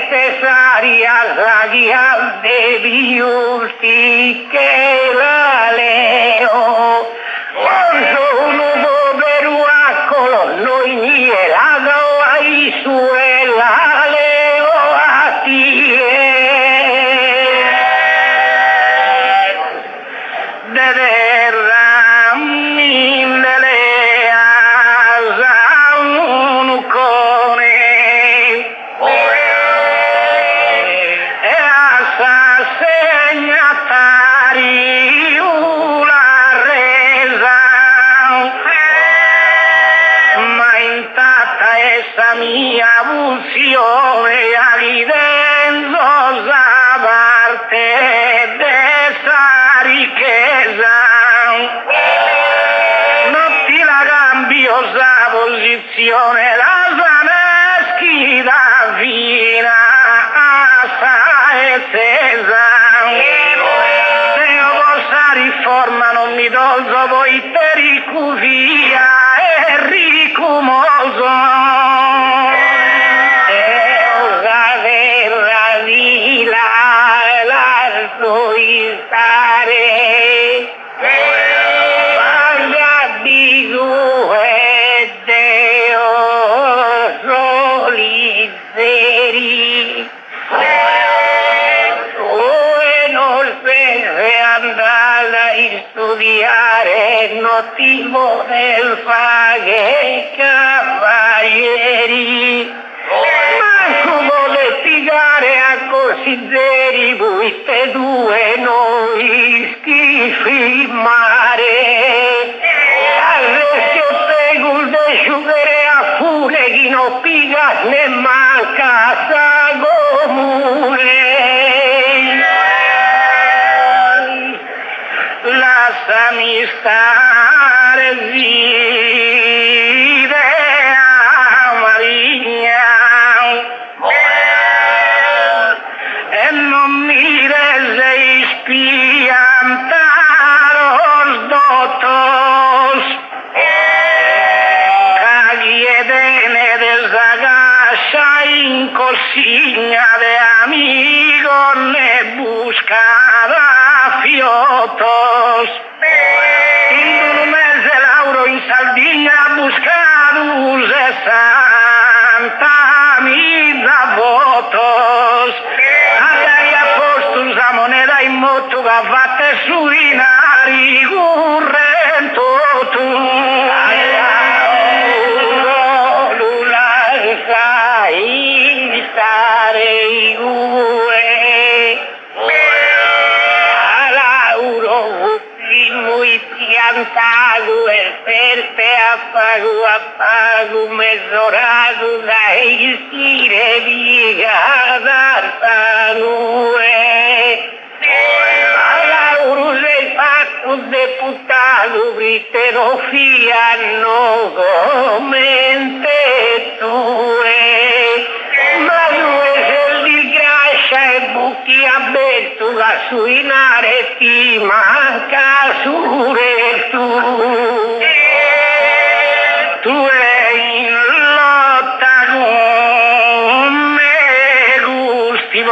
necessaria la guia devi che la leo non sono povero accolo noi nie la do ai su e la leo a tie de terra mille le asa un core segnatari una resa ma intatta essa mia funzione a ridenzo ricumoso, voi te ricuvia e ricumoso. Studiare motivo del fare cavalieri, manco vuole pigliare a consideri voi te due noi schifi mare. Adesso pegul de sciugere a fune chi non piga ne manca sa comune. Lasciami stare vive a Maria e non mi rese spiantar los dotos cagliedene desagacha in cosigna de amigo ne buscada fiotos. In un mese Lauro in Sardegna buscados e 60.000 votos. Andai a postus a moneda in moto gavate sui nari currento tu. Lulanza in stare i gue. Muy piantado, el perte apago, mesorado, da isire viga d'artanue. Alla urusei fatto deputato, britero fianno gomente tue. Ma due se di grascia e buchi a bettuga sui nareti manca sure tu. Tu sei in lotta con me gustimones,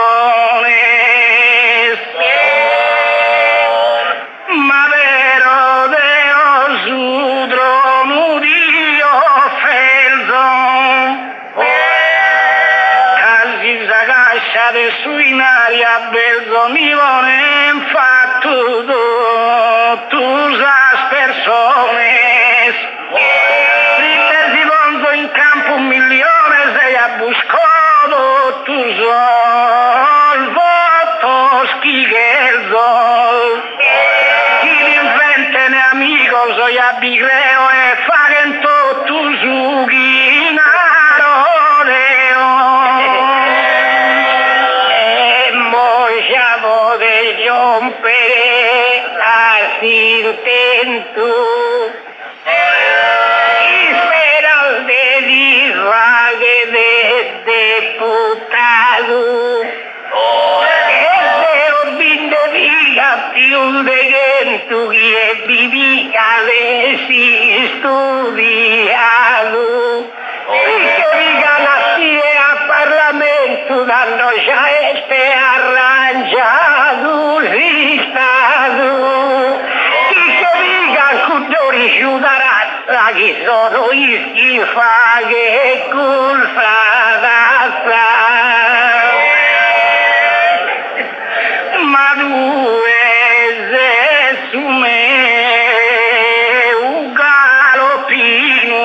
ma vero deo sudro mudio felzon. Casi zagascia de sui nari a belzonivone fatto tus as persones. Ritesi bonzo in campo 1 milione sei a buscodo tu sol votos chigherzo. Chi l'inventene amico soi a bigreo e fagento tu sughi narodeo. E mojamo de rompere intento esperas de divague de deputado ese ordín de diga piun de gentu y vivica de si estudiado y que digan así a parlamento dando ya este arranjado listado. Chi sono i schifaghe culfradazza ma due se su me un galoppino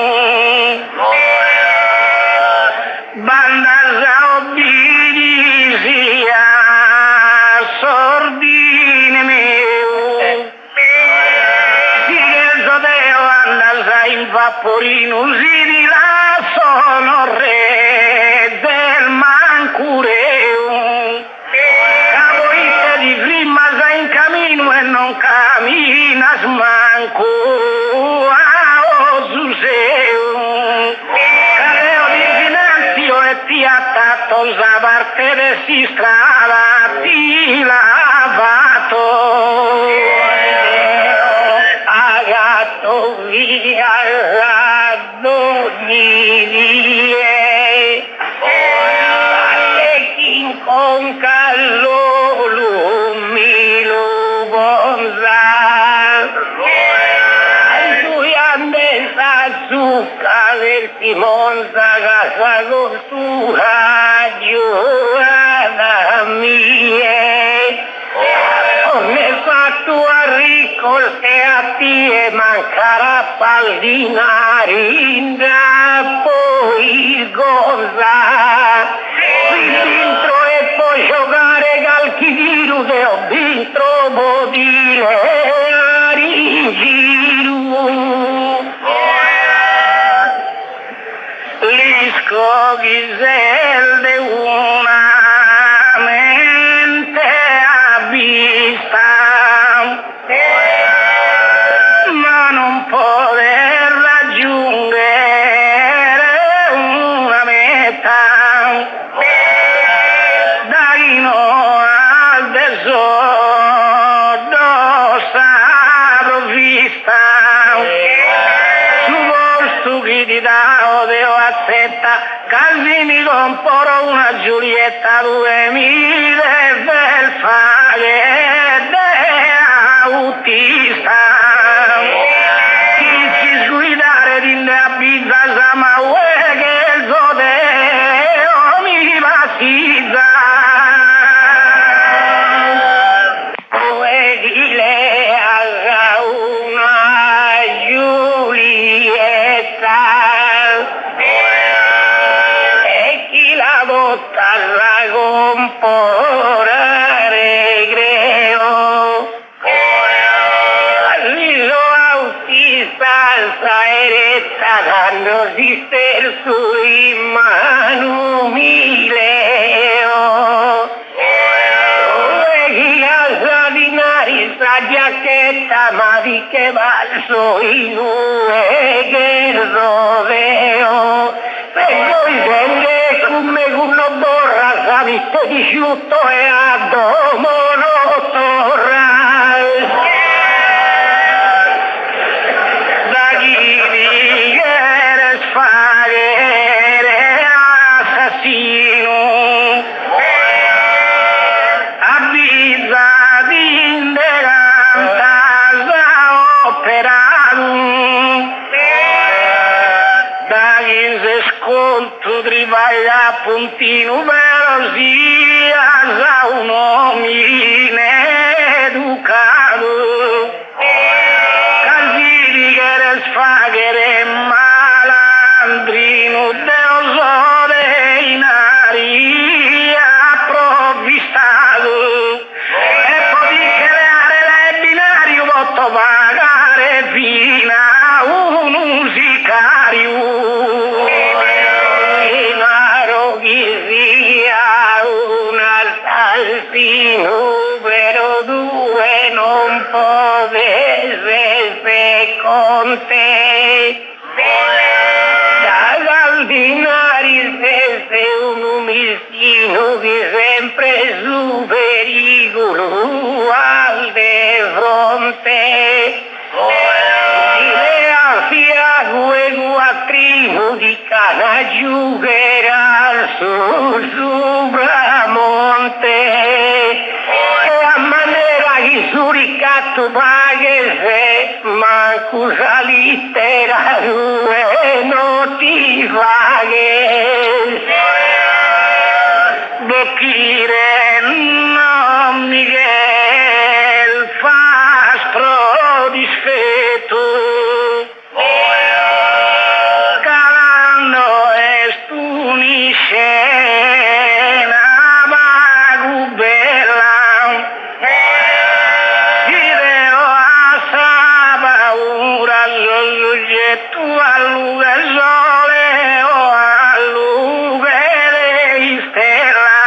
banda obbidi sia sordine meo in vaporino si di là sono re del mancureo capoite di prima sei in cammino e non cammina smanco a Osuseo cadeo di finanzio e ti attatto sa parte de si strada ti lavato con callo mi lo bonza tu andes azúcar del Simonza gasa cultura ayuda mie me fatto a ricorse a ti e mancarà paldinarinda poi goza dentro e poi giocare calchigiru che ho dentro bodile arigiru gli scoghi de una mente avvista ma non poter raggiungere una meta daino al desordo sta provvista su posto chi ti dà o deo accetta Calvini comporo una Giulietta 2000 del fare autista chi si sguidare di abizza sama che il zodeo mi vassizza una Giulietta e chi la botta comporare creo all'illo autista sta eretta dando sister sui manu mileo sta giacchetta ma di che valso in due che rodeo per voi vende come uno borra sa viste di sciutto e a domo non torra da chi viene sfaghere assassino avvisa sconto trivaglia puntino vero sia già un uomo ineducato Calvini che era sfaghere malandrino deosore in aria approvvistato e poi creare le binario potto pagare fino a un usicario numero due non potesse con te da Galdinari stesse un umistino che sempre su pericolo al de fronte quattrino di cana giugherà sul supramonte e a maniera che su ricatto paghe se manco sa littera due non ti paghe Boccire non Miguel Fastro disfetto tu all'uga il sole o all'uga le stella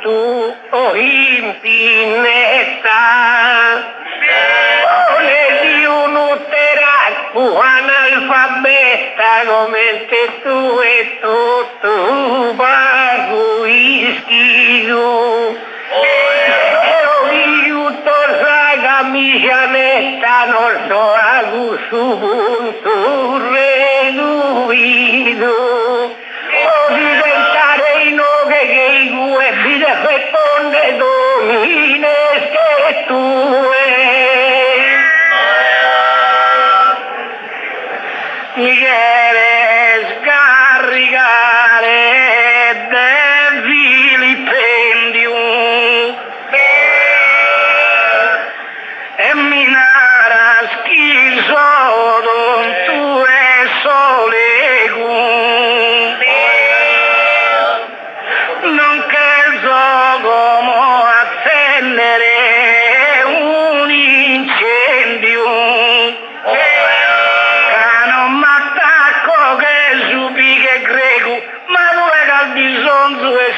tu o impineta. Di un uteracu analfabeta come te tu e tu bagu iskidu. Aiuto saga mi janetta non so agu subuntu reduido. O diventare in ove che i due vide fetonde domine che tu mi chiede scaricare del vilipendium e minara schizo don tu e solegum non che come accendere un incendio.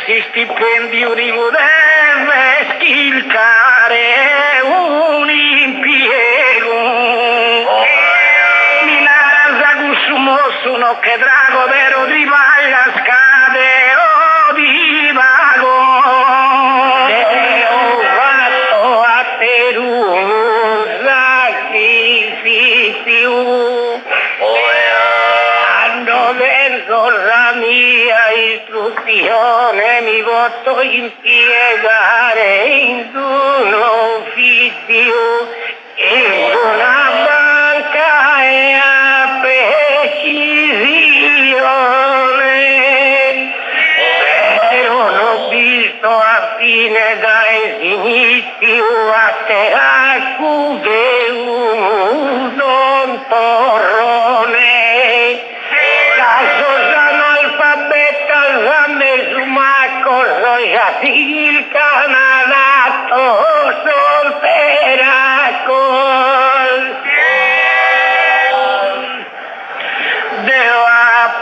Si stipendio deve schilcare un impiego. Minara zagusumo sono che drago vero di vaglia scade o di vago. Ho fatto a te un sacrificio. Hanno dentro la mia istruzione mi voto impiegare in un ufficio in una banca e a precisione. Però l'ho visto a fine dai inizio a te a cuve un don torrone. Il canalato solteracol devo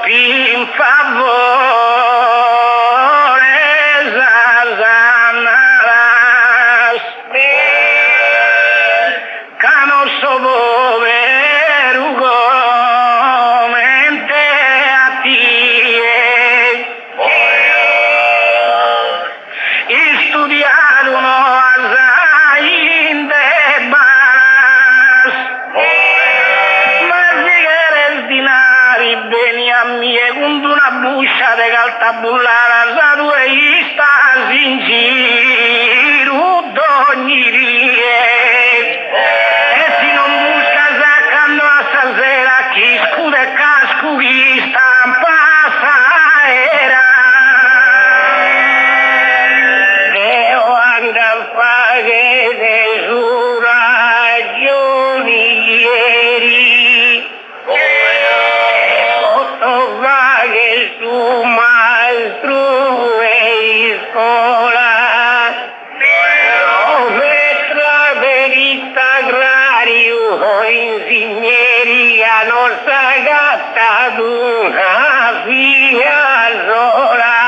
in favore zazanaras cano sobove rugomente a tie studiarono in debas ma zigheres dinari beni a mie con una buscia de caltabullara sa due istas in giro d'ogni vie e si non busca saccando a stasera chi scude casco chi stampa era una via sola,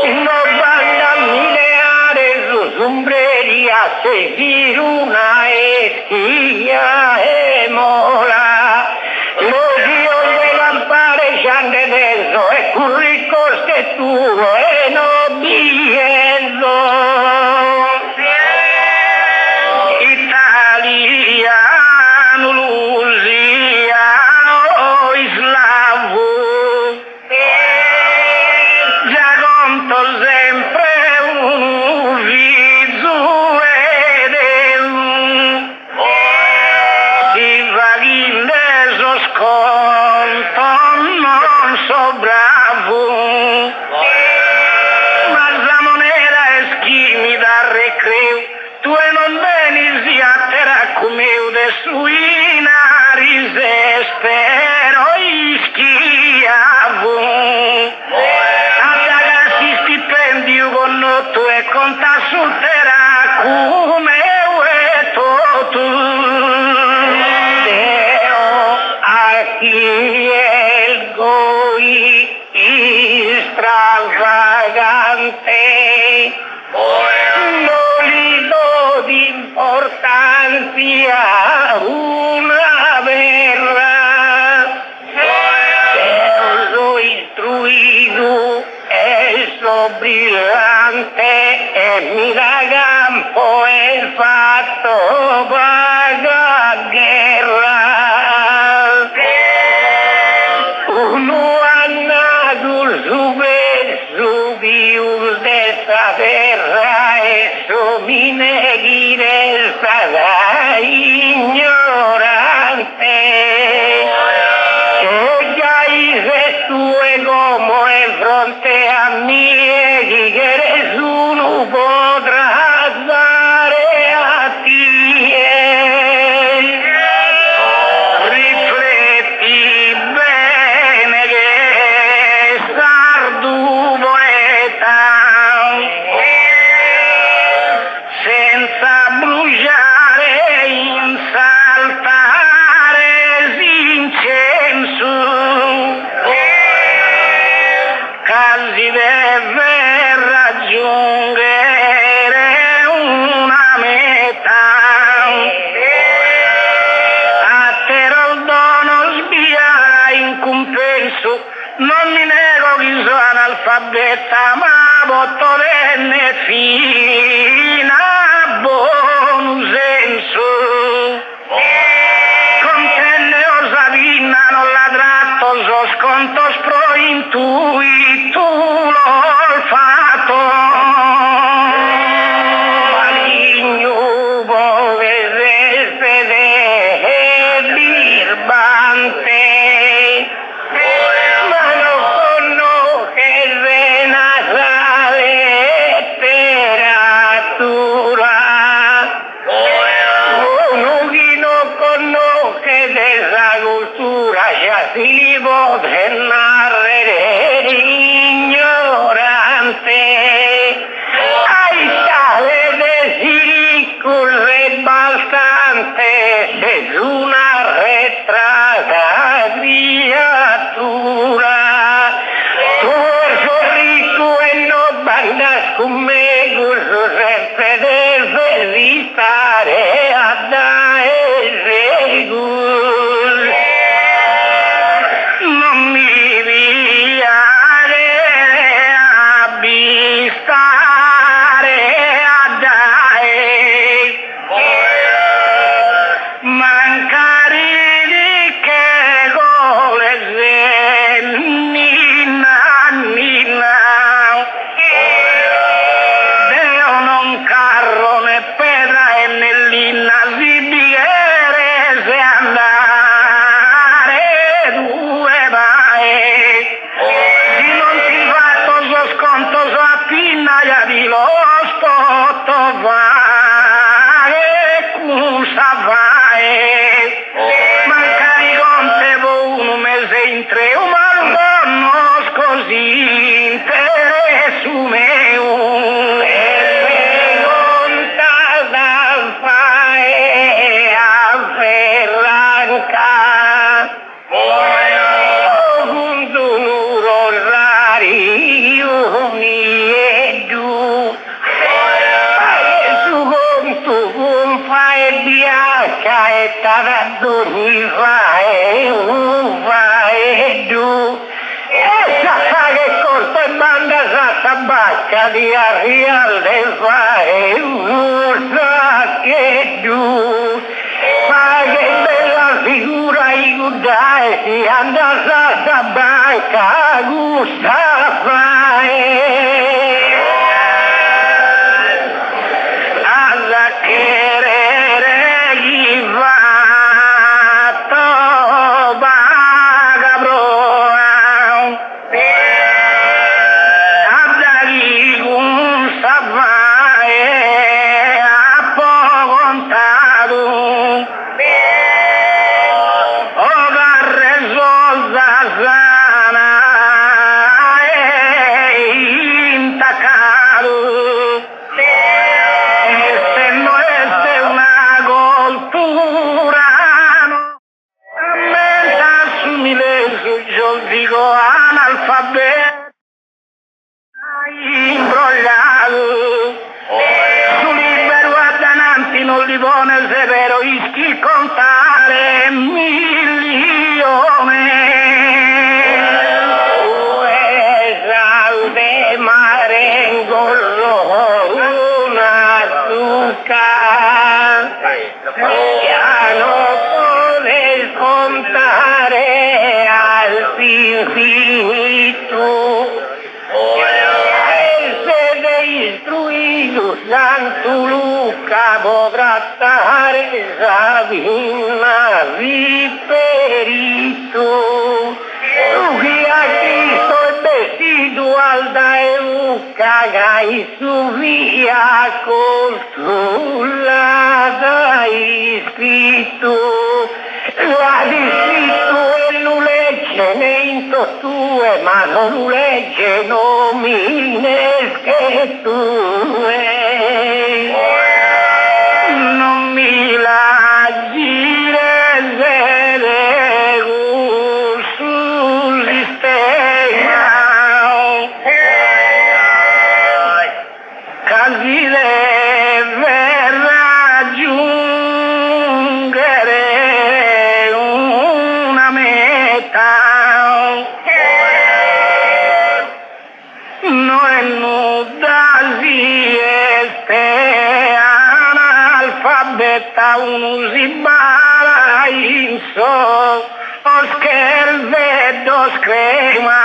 no banda mileare su sombreria seguir una esquilla e mola. Los dios de lampare xande denso e curricos que tuvo e no viendo. Italiano, Lusiano, Islavo, già conto sempre un viso ed di vaghindeso sconto non so bravo, ma la moneta è schimi da recreo, tu e non veni a terra come de suinari spero ischiavo a pagarsi stipendio con tu e conta sul terra come ueto tu deo a chi el goi istrava vagante, non gli do d'importanza una verra, Deuso istruido e so brillante e mi da campo e fatto vaga guerra. Uno ha nato su verso più desta terra e so mi neghi resta ignorante. E già se tu e come è fronte a me che nessuno potrà dare a te. Rifletti bene che sardo poeta, senza bruciare in saltare l'incenso, casi deve raggiungere una meta. A te il dono sbia in compenso, non mi nego che sono analfabeta, ma voto venne fino a buon senso. Contenne o Sabina non la tratto, so sconto spro intuito l'olfato. Maligno povere spede e birbante, ma non conosce letteratura. Uno che non conosce della cultura già si può narrare ignorante. Ai tale desirico rebastante se una retrata creatura. Tu sei ricco e non bandas con me, gusto sempre deve restare a dare regur. Non mi viare a bistare a dare, mancare di che gole nina nina. Deo non carro né pedra e nell'inasibile se andare due vai. Se non ti fatto so sconto so a pinnaia di lo spotto vai, cosa vai? Mancai conte un mese in tre, ma non così interessu meu. E conta da fare a Ferranca. Un orario mi e giù. Su conto un fai bianca e taradoni fai un fai giù. E sa che corto e banda sa tabacca di arriale fai un saccheggio. Ma che bella figura i gudai si anda sa tabacca gusta fai. Alla querere gli fatto bagabroa, a dagli un savai a poco contato, o da resolta sana e imbrogliato, su libero addananti non li pone severo, ischi contare milioni. Salve marengo una zucca, piano può contare all'infinito. Santo Luca potrà stare Sabina riferito, tu che a Cristo è vestito alda e Luca gai su via consolata iscritto, la scritto e non legge ne into tue, ma non legge nomine che tue. Non mi la gire sul sistema, così deve raggiungere una meta. Noi nuda si analfabeta uno si bala in so o schervedo screma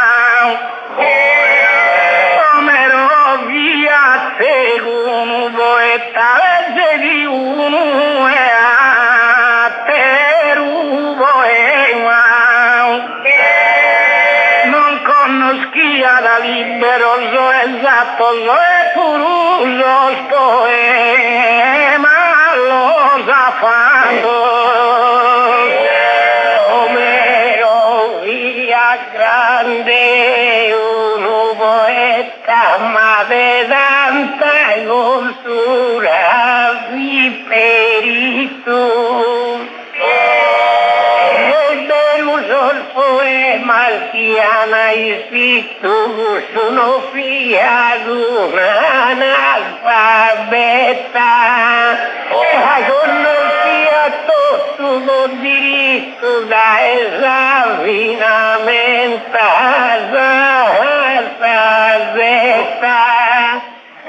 omero via seguno poeta legge di uno e a teru poema non conoscia da libero so esatto so è puruso poema lo sa fanno Omero via grande uno poeta ma de tanta cultura riferito il poema alchiana iscritto sono fiato un'analfabeta conoscia tutto con diritto da esaminamento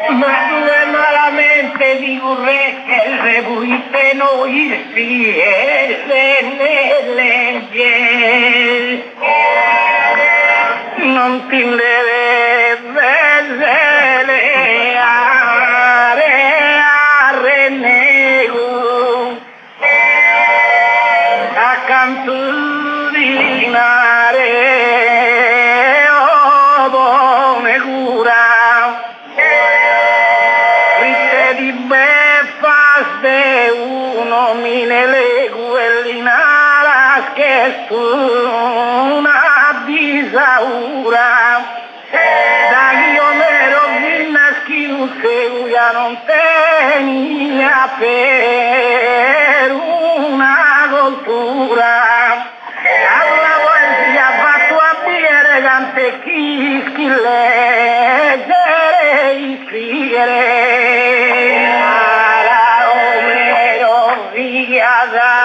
ma due malamente dico re che se puite noi si e se ne legge non ti deve vedere a renego a canturinare oh buone cura ritte di beffas de uno mine le guellinara che su una bisaura da io mero vinaschi che ya non tenia per una cultura alla poesia fatto a bere cante chi leggere e scrivere alla Omero via da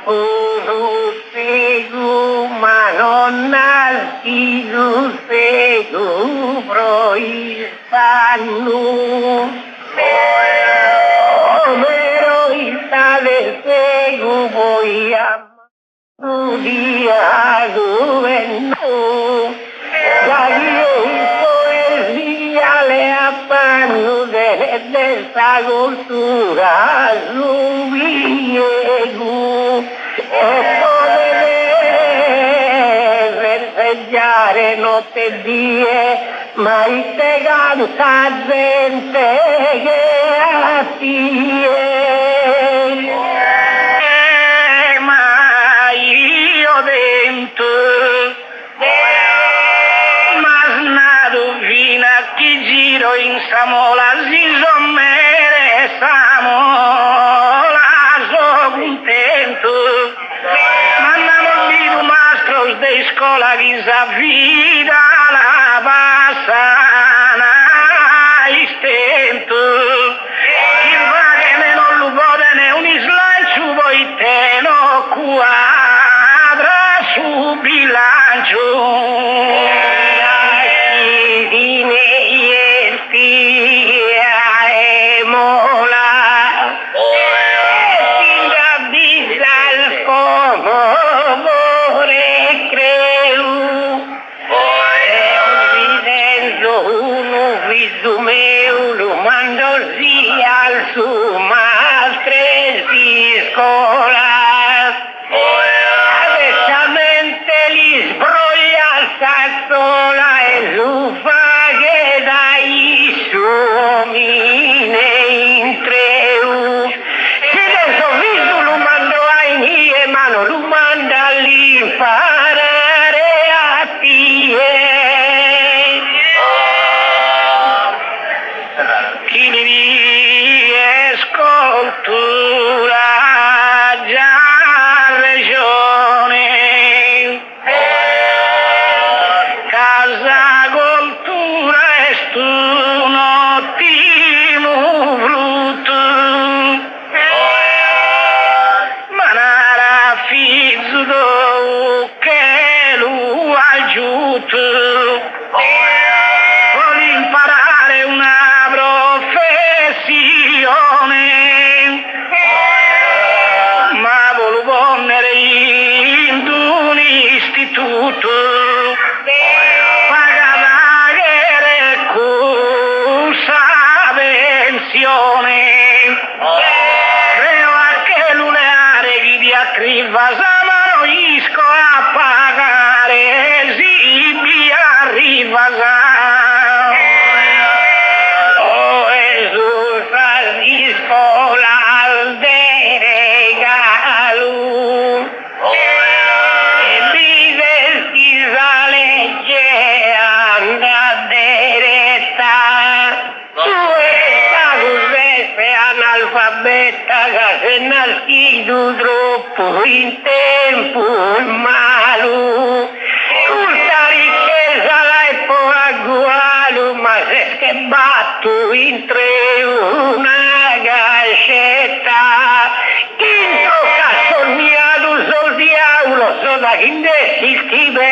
Urusegu ma non nascido segu pro hispano Omero istale segu poi a dia juventud la poesia le appanno de sta cultura lubiegu e poter verseggiare notte e die ma te canta gente che a tie in Samola si sommere Samola so contento mandamo di mastros de scuola che sa vita la passana figlio mio lo mando sia al suo madre di scuola. Adettamente li sbroglia al sassola e lo fa che dai suo mine in treu. Se adesso figlio lo mando ai mie, ma non lo manda all'imparare a tie. Chi mi riescoltura già regione, casa cultura è un ottimo frutto, ma nara figlio che lo aiuto. Vuole imparare una professione, ma vuole ponere in un istituto, pagare cursa pensione. Creo a che luneare chi di attriva samano isco a pagare esibi arriva oh Gesù di scuola al regalo e vive si legge anda diretta tu sta cos'è analfabeta che se nascido troppo in tempo malo tutta ricchezza l'hai poi aggualo ma se che batto in tre una gascetta chi tocca sognato sul diavolo so da chi si scrive